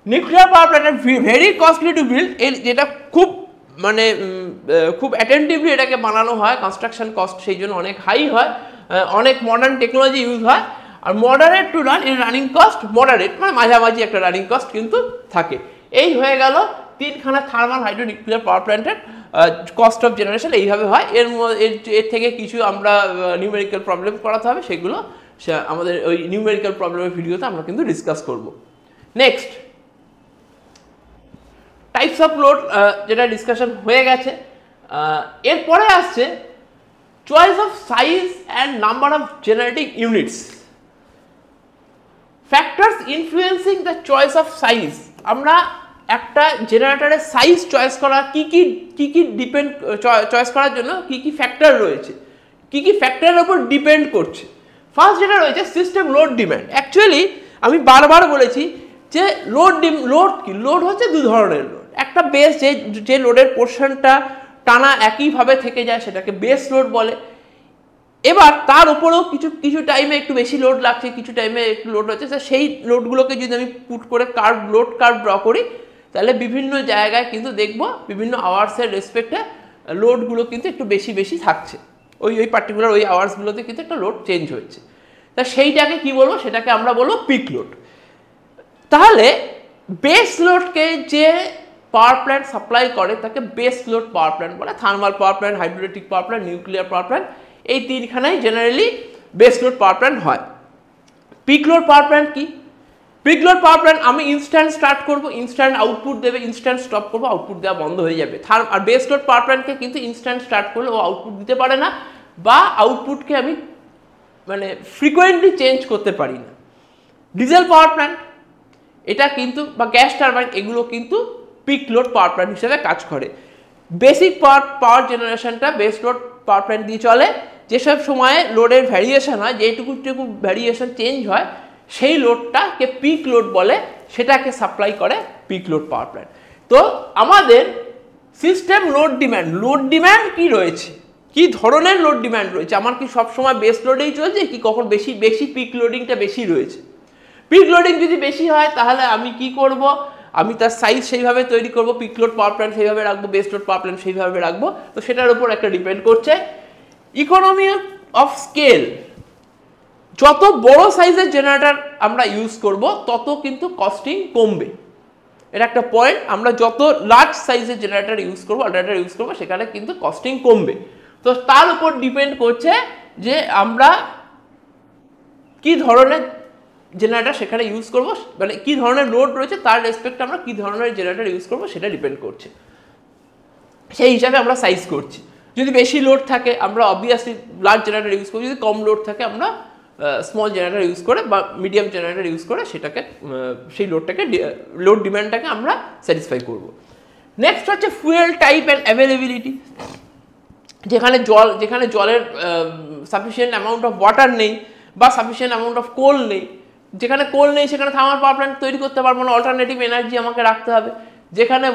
Nuclear power প্ল্যান্টের ভেরি কস্টলি টু বিল্ড, এর যেটা খুব মানে খুব অ্যাটেন্টিভলি এটাকে বানানো হয়, কনস্ট্রাকশন কস্ট সেই জন্য অনেক হাই হয়। অনেক মডার্ন টেকনোলজি ইউজ হয়। আর মডারেট টু রান এর রানিং কস্ট মডারেট, মানে মাঝামাঝি একটা রানিং কস্ট কিন্তু থাকে। এই হয়ে গেল তিনখানা থার্মাল হাইড্রো নিউক্লিয়ার পাওয়ার প্ল্যান্টের কস্ট অফ জেনারেশন। এইভাবে হয়। এর থেকে কিছু আমরা নিউমেরিক্যাল প্রবলেম করাতে হবে, সেগুলো আমাদের ওই নিউমেরিক্যাল প্রবলেমের ভিডিওতে আমরা কিন্তু ডিসকাস করব। নেক্সট টাইপস অফ লোড, যেটা ডিসকাশন হয়ে গেছে। এরপরে আসছে choice of size and number of generating units. Factors influencing the choice of size. আমরা একটা জেনারেটরের সাইজ চয়েস করা কি ডিপেন্ড, চয়েস করার জন্য কি ফ্যাক্টর রয়েছে, কি ফ্যাক্টরের উপর ডিপেন্ড করছে। ফার্স্ট যেটা রয়েছে সিস্টেম লোড ডিম্যান্ড। অ্যাকচুয়ালি আমি বারবার বলেছি যে লোড কি, লোড হচ্ছে দু ধরনের লোড। একটা বেস, যে লোডের পোর্শনটা টানা একইভাবে থেকে যায় সেটাকে বেস লোড বলে। এবার তার উপরেও কিছু টাইমে একটু বেশি লোড লাগছে, কিছু টাইমে একটু লোড হচ্ছে, সেই লোডগুলোকে যদি আমি পুট করে লোড কার্ভ ড্র করি, তাহলে বিভিন্ন জায়গায় কিন্তু দেখব বিভিন্ন আওয়ার্সের রেসপেক্টে লোডগুলো কিন্তু একটু বেশি থাকছে। ওই পার্টিকুলার ওই আওয়ার্সগুলোতে কিন্তু একটা লোড চেঞ্জ হচ্ছে। তা সেইটাকে কি বলবো, সেটাকে আমরা বলবো পিক লোড। তাহলে বেস লোডকে যে পাওয়ার প্ল্যান্ট সাপ্লাই করে তাকে বেস লোড পাওয়ার প্ল্যান্ট বলে। Thermal power plant, hydroelectric power plant, nuclear power plant, এই তিনখানাই generally base load power plant হয়। পিক লোড পাওয়ার প্ল্যান্ট কি? পিক লোড পাওয়ার প্ল্যান্ট আমি ইনস্ট্যান্ট স্টার্ট করব, instant output দেবে, ইনস্ট্যান্ট স্টপ করবো, output দেওয়া বন্ধ হয়ে যাবে। আর বেস লোড পাওয়ার প্ল্যান্টকে কিন্তু ইনস্ট্যান্ট স্টার্ট করলে ও আউটপুট দিতে পারে না, বা আউটপুটকে আমি মানে ফ্রিকোয়েন্টলি চেঞ্জ করতে পারি না। ডিজেল পাওয়ার প্ল্যান্ট এটা কিন্তু, বা গ্যাস টারবাইন, এগুলো কিন্তু পিক লোড পাওয়ার প্ল্যান্ট হিসেবে কাজ করে। বেসিক পাওয়ার জেনারেশনটা বেস লোড পাওয়ার প্ল্যান্ট দিয়ে চলে। যেসব সময়ে লোডের ভ্যারিয়েশন হয়, যেটুকু ভ্যারিয়েশন চেঞ্জ হয়, সেই লোডটাকে পিক লোড বলে, সেটাকে সাপ্লাই করে পিক লোড পাওয়ার প্ল্যান্ট। তো আমাদের সিস্টেম লোড ডিম্যান্ড কি রয়েছে, কি ধরনের লোড ডিম্যান্ড রয়েছে? আমার কি সবসময় বেস লোডেই চলছে, কি কখন বেশি পিক লোডিংটা বেশি রয়েছে? পিক লোডিং যদি বেশি হয় তাহলে আমি কি করব, আমি তার সাইজ সেইভাবে তৈরি করব, পিক লোড পাওয়ার প্ল্যান্ট সেইভাবে রাখবো, বেস লোড পাওয়ার প্ল্যান্ট সেইভাবে রাখবো। তো সেটার উপর একটা ডিপেন্ড করছে। ইকোনমি অফ স্কেল, যত বড় সাইজের জেনারেটর আমরা ইউজ করব তত কিন্তু কস্টিং কমবে। এটা একটা পয়েন্ট। আমরা যত লার্জ সাইজের জেনারেটর ইউজ করবো সেখানে কিন্তু কস্টিং কমবে। তো তার উপর ডিপেন্ড করছে যে আমরা কি ধরনের জেনারেটর সেখানে ইউজ করবো, মানে কি ধরনের লোড রয়েছে তার রেসপেক্টে আমরা কি ধরনের জেনারেটর ইউজ করবো সেটা ডিপেন্ড করছে। সেই হিসাবে আমরা সাইজ করছি। যদি বেশি লোড থাকে আমরা অবভিয়াসলি লার্জ জেনারেটর ইউজ করবো, যদি কম লোড থাকে আমরা স্মল জেনারেটর ইউজ করে বা মিডিয়াম জেনারেটর ইউজ করে সেটাকে সেই লোড ডিম্যান্ডটাকে আমরা স্যাটিসফাই করব। নেক্সট হচ্ছে ফুয়েল টাইপ অ্যান্ড অ্যাভেলেবিলিটি। যেখানে জলের সাফিসিয়েন্ট অ্যামাউন্ট অফ ওয়াটার নেই বা সাফিসিয়েন্ট অ্যামাউন্ট অফ কোল নেই, যেখানে কোল নেই সেখানে থার্মাল পাওয়ার প্ল্যান্ট তৈরি করতে পারবো না, অল্টারনেটিভ এনার্জি আমাকে রাখতে হবে। যেখানে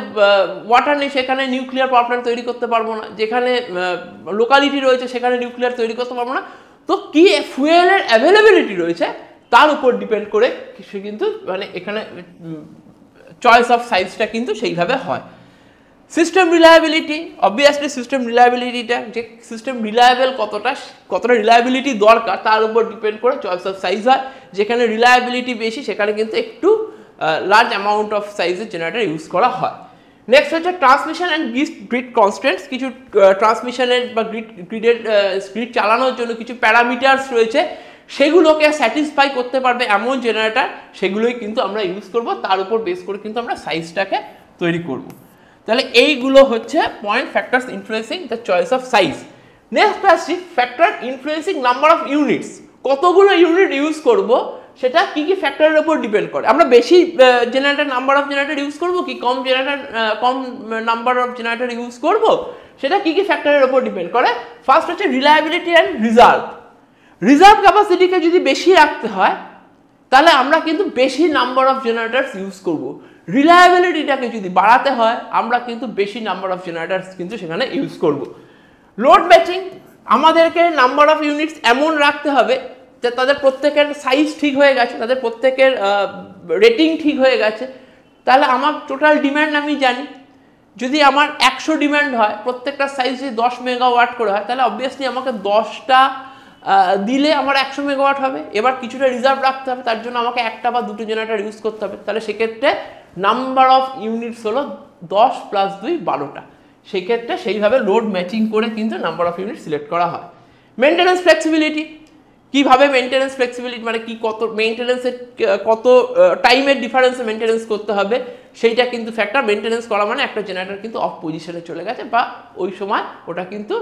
ওয়াটার নেই সেখানে নিউক্লিয়ার পাওয়ার প্ল্যান্ট তৈরি করতে পারবো না, যেখানে লোকালিটি রয়েছে সেখানে নিউক্লিয়ার তৈরি করতে পারবো না। তো কি ফুয়েলের অ্যাভেলেবিলিটি রয়েছে তার উপর ডিপেন্ড করে সে কিন্তু মানে এখানে চয়েস অফ সাইজটা কিন্তু সেইভাবে হয়। সিস্টেম রিলায়েবিলিটি, অবভিয়াসলি সিস্টেম রিলায়েবিলিটিটা, যে সিস্টেম রিলায়েবল কতটা রিলায়েবিলিটি দরকার তার উপর ডিপেন্ড করে চয়েস অফ সাইজ হয়। যেখানে রিলায়েবিলিটি বেশি সেখানে কিন্তু একটু লার্জ অ্যামাউন্ট অফ সাইজের জেনারেটর ইউজ করা হয়। নেক্সট হচ্ছে ট্রান্সমিশন অ্যান্ড গ্রিড কনস্ট্রেন্টস। কিছু ট্রান্সমিশনের বা গ্রিড চালানোর জন্য কিছু প্যারামিটার্স রয়েছে, সেগুলোকে স্যাটিসফাই করতে পারবে এমন জেনারেটর, সেগুলোই কিন্তু আমরা ইউজ করব, তার উপর বেস করে কিন্তু আমরা সাইজটাকে তৈরি করব। তাহলে এইগুলো হচ্ছে point factors influencing the choice of size. Next আসছি factor influencing number of units. কতগুলো ইউনিট ইউজ করব সেটা কি ফ্যাক্টরের উপর ডিপেন্ড করে। আমরা বেশি generator number of generator use করব কি কম নাম্বার অফ জেনারেটর ইউজ করব, সেটা কি ফ্যাক্টরের উপর ডিপেন্ড করে। ফার্স্ট হচ্ছে রিলায়েবিলিটি অ্যান্ড রিজার্ভ ক্যাপাসিটিকে যদি বেশি রাখতে হয় তাহলে আমরা কিন্তু বেশি নাম্বার অফ জেনারেটরস ইউজ করব। রিলায়েবিলিটিটাকে যদি বাড়াতে হয় আমরা কিন্তু বেশি নাম্বার অফ জেনারেটরস কিন্তু সেখানে ইউজ করব। লোড ম্যাচিং, আমাদেরকে নাম্বার অফ ইউনিটস এমন রাখতে হবে যে তাদের প্রত্যেকের সাইজ ঠিক হয়ে গেছে, তাদের প্রত্যেকের রেটিং ঠিক হয়ে গেছে, তাহলে আমার টোটাল ডিম্যান্ড আমি জানি। যদি আমার 100 ডিম্যান্ড হয়, প্রত্যেকটা সাইজ যদি 10 মেগাওয়াট করে হয়, তাহলে অবভিয়াসলি আমাকে 10টা দিলে আমার 100 মেগাওয়াট হবে। এবার কিছুটা রিজার্ভ রাখতে হবে, তার জন্য আমাকে একটা বা দুটো জেনারেটর ইউজ করতে হবে। তাহলে সেক্ষেত্রে নাম্বার অফ ইউনিটস হলো 10 + 2 12টা। সেক্ষেত্রে সেইভাবে লোড ম্যাচিং করে কিন্তু নাম্বার অফ ইউনিট সিলেক্ট করা হয়। মেনটেন্যান্স ফ্লেক্সিবিলিটি, কীভাবে মেনটেন্যান্স ফ্লেক্সিবিলিটি মানে কি, কত মেনটেন্যান্সের কত টাইমের ডিফারেন্সে মেনটেন্যান্স করতে হবে সেইটা কিন্তু ফ্যাক্টর। মেনটেন্যান্স করা মানে একটা জেনারেটর কিন্তু অফ পজিশনে চলে গেছে বা ওই সময় ওটা কিন্তু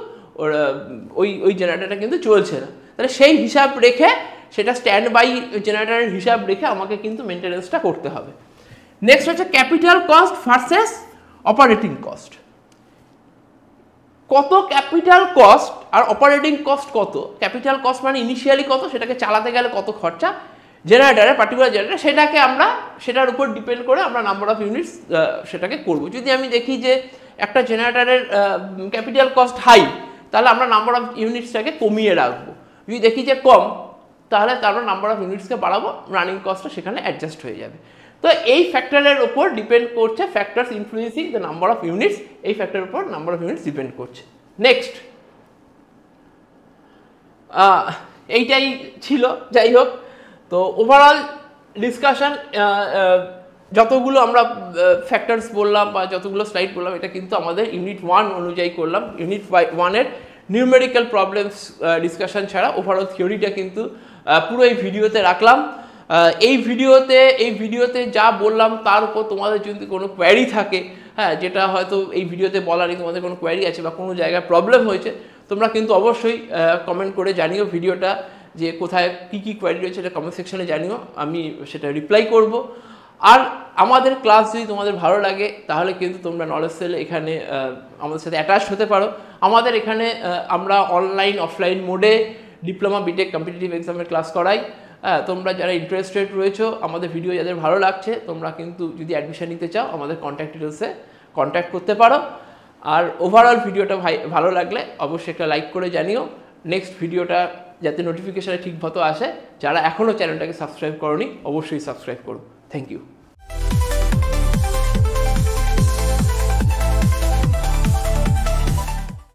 ওই জেনারেটরটা কিন্তু চলছে না, তাহলে সেই হিসাব রেখে সেটা স্ট্যান্ড বাই জেনারেটরের হিসাব রেখে আমাকে কিন্তু মেনটেন্যান্সটা করতে হবে। নেক্সট হচ্ছে capital cost versus operating cost. কত ক্যাপিটাল কস্ট আর অপারেটিং কস্ট কত। ক্যাপিটাল কস্ট মানে ইনিশিয়ালি কত, সেটাকে চালাতে গেলে কত খরচা জেনারেটারে, পার্টিকুলার জেনারেটার, সেটাকে আমরা সেটার উপর ডিপেন্ড করে আমরা নাম্বার অফ ইউনিটস সেটাকে করব। যদি আমি দেখি যে একটা জেনারেটারের ক্যাপিটাল কস্ট হাই, তাহলে আমরা নাম্বার অফ ইউনিটসটাকে কমিয়ে রাখবো। যদি দেখি যে কম, তাহলে আমরা নাম্বার অফ ইউনিটসকে বাড়াবো, রানিং কস্টটা সেখানে অ্যাডজাস্ট হয়ে যাবে। তো এই ফ্যাক্টরের উপর ডিপেন্ড করছে, factors influencing the number of units, এই ফ্যাক্টরের উপর নাম্বার অফ ইউনিটস ডিপেন্ড করছে। নেক্সট এইটাই ছিল। যাই হোক, তো ওভারঅল ডিসকাশন যতগুলো আমরা ফ্যাক্টরস বললাম বা যতগুলো স্লাইড বললাম, এটা কিন্তু আমাদের ইউনিট 1 অনুযায়ী করলাম। ইউনিট 1-এর নিউমেরিক্যাল প্রবলেমস ডিসকাশন ছাড়া ওভারঅল থিওরিটা কিন্তু পুরো এই ভিডিওতে রাখলাম। এই ভিডিওতে যা বললাম তার উপর তোমাদের যদি কোনো কোয়ারি থাকে, হ্যাঁ, যেটা হয়তো এই ভিডিওতে বলা নেই, তোমাদের কোনো কোয়ারি আছে বা কোনো জায়গায় প্রবলেম হয়েছে, তোমরা কিন্তু অবশ্যই কমেন্ট করে জানিও ভিডিওটা, যে কোথায় কী কোয়ারি রয়েছে, এটা কমেন্ট সেকশনে জানিও, আমি সেটা রিপ্লাই করব। আর আমাদের ক্লাস যদি তোমাদের ভালো লাগে, তাহলে কিন্তু তোমরা নলেজ সেল এখানে আমাদের সাথে অ্যাটাচ হতে পারো। আমাদের এখানে আমরা অনলাইন অফলাইন মোডে ডিপ্লোমা বিটেক কম্পিটিটিভ এক্সামের ক্লাস করাই। তোমরা যারা ইন্টারেস্টেড রয়েছো, আমাদের ভিডিও যাদের ভালো লাগছে, তোমরা কিন্তু যদি অ্যাডমিশন নিতে চাও আমাদের কন্ট্যাক্ট ডিটেলসে কন্ট্যাক্ট করতে পারো। আর ওভারঅল ভিডিওটা ভালো লাগলে অবশ্যই একটা লাইক করে জানিও। নেক্সট ভিডিওটা যাতে নোটিফিকেশানে ঠিক মতো আসে, যারা এখনও চ্যানেলটাকে সাবস্ক্রাইব করোনি অবশ্যই সাবস্ক্রাইব করো। Thank you.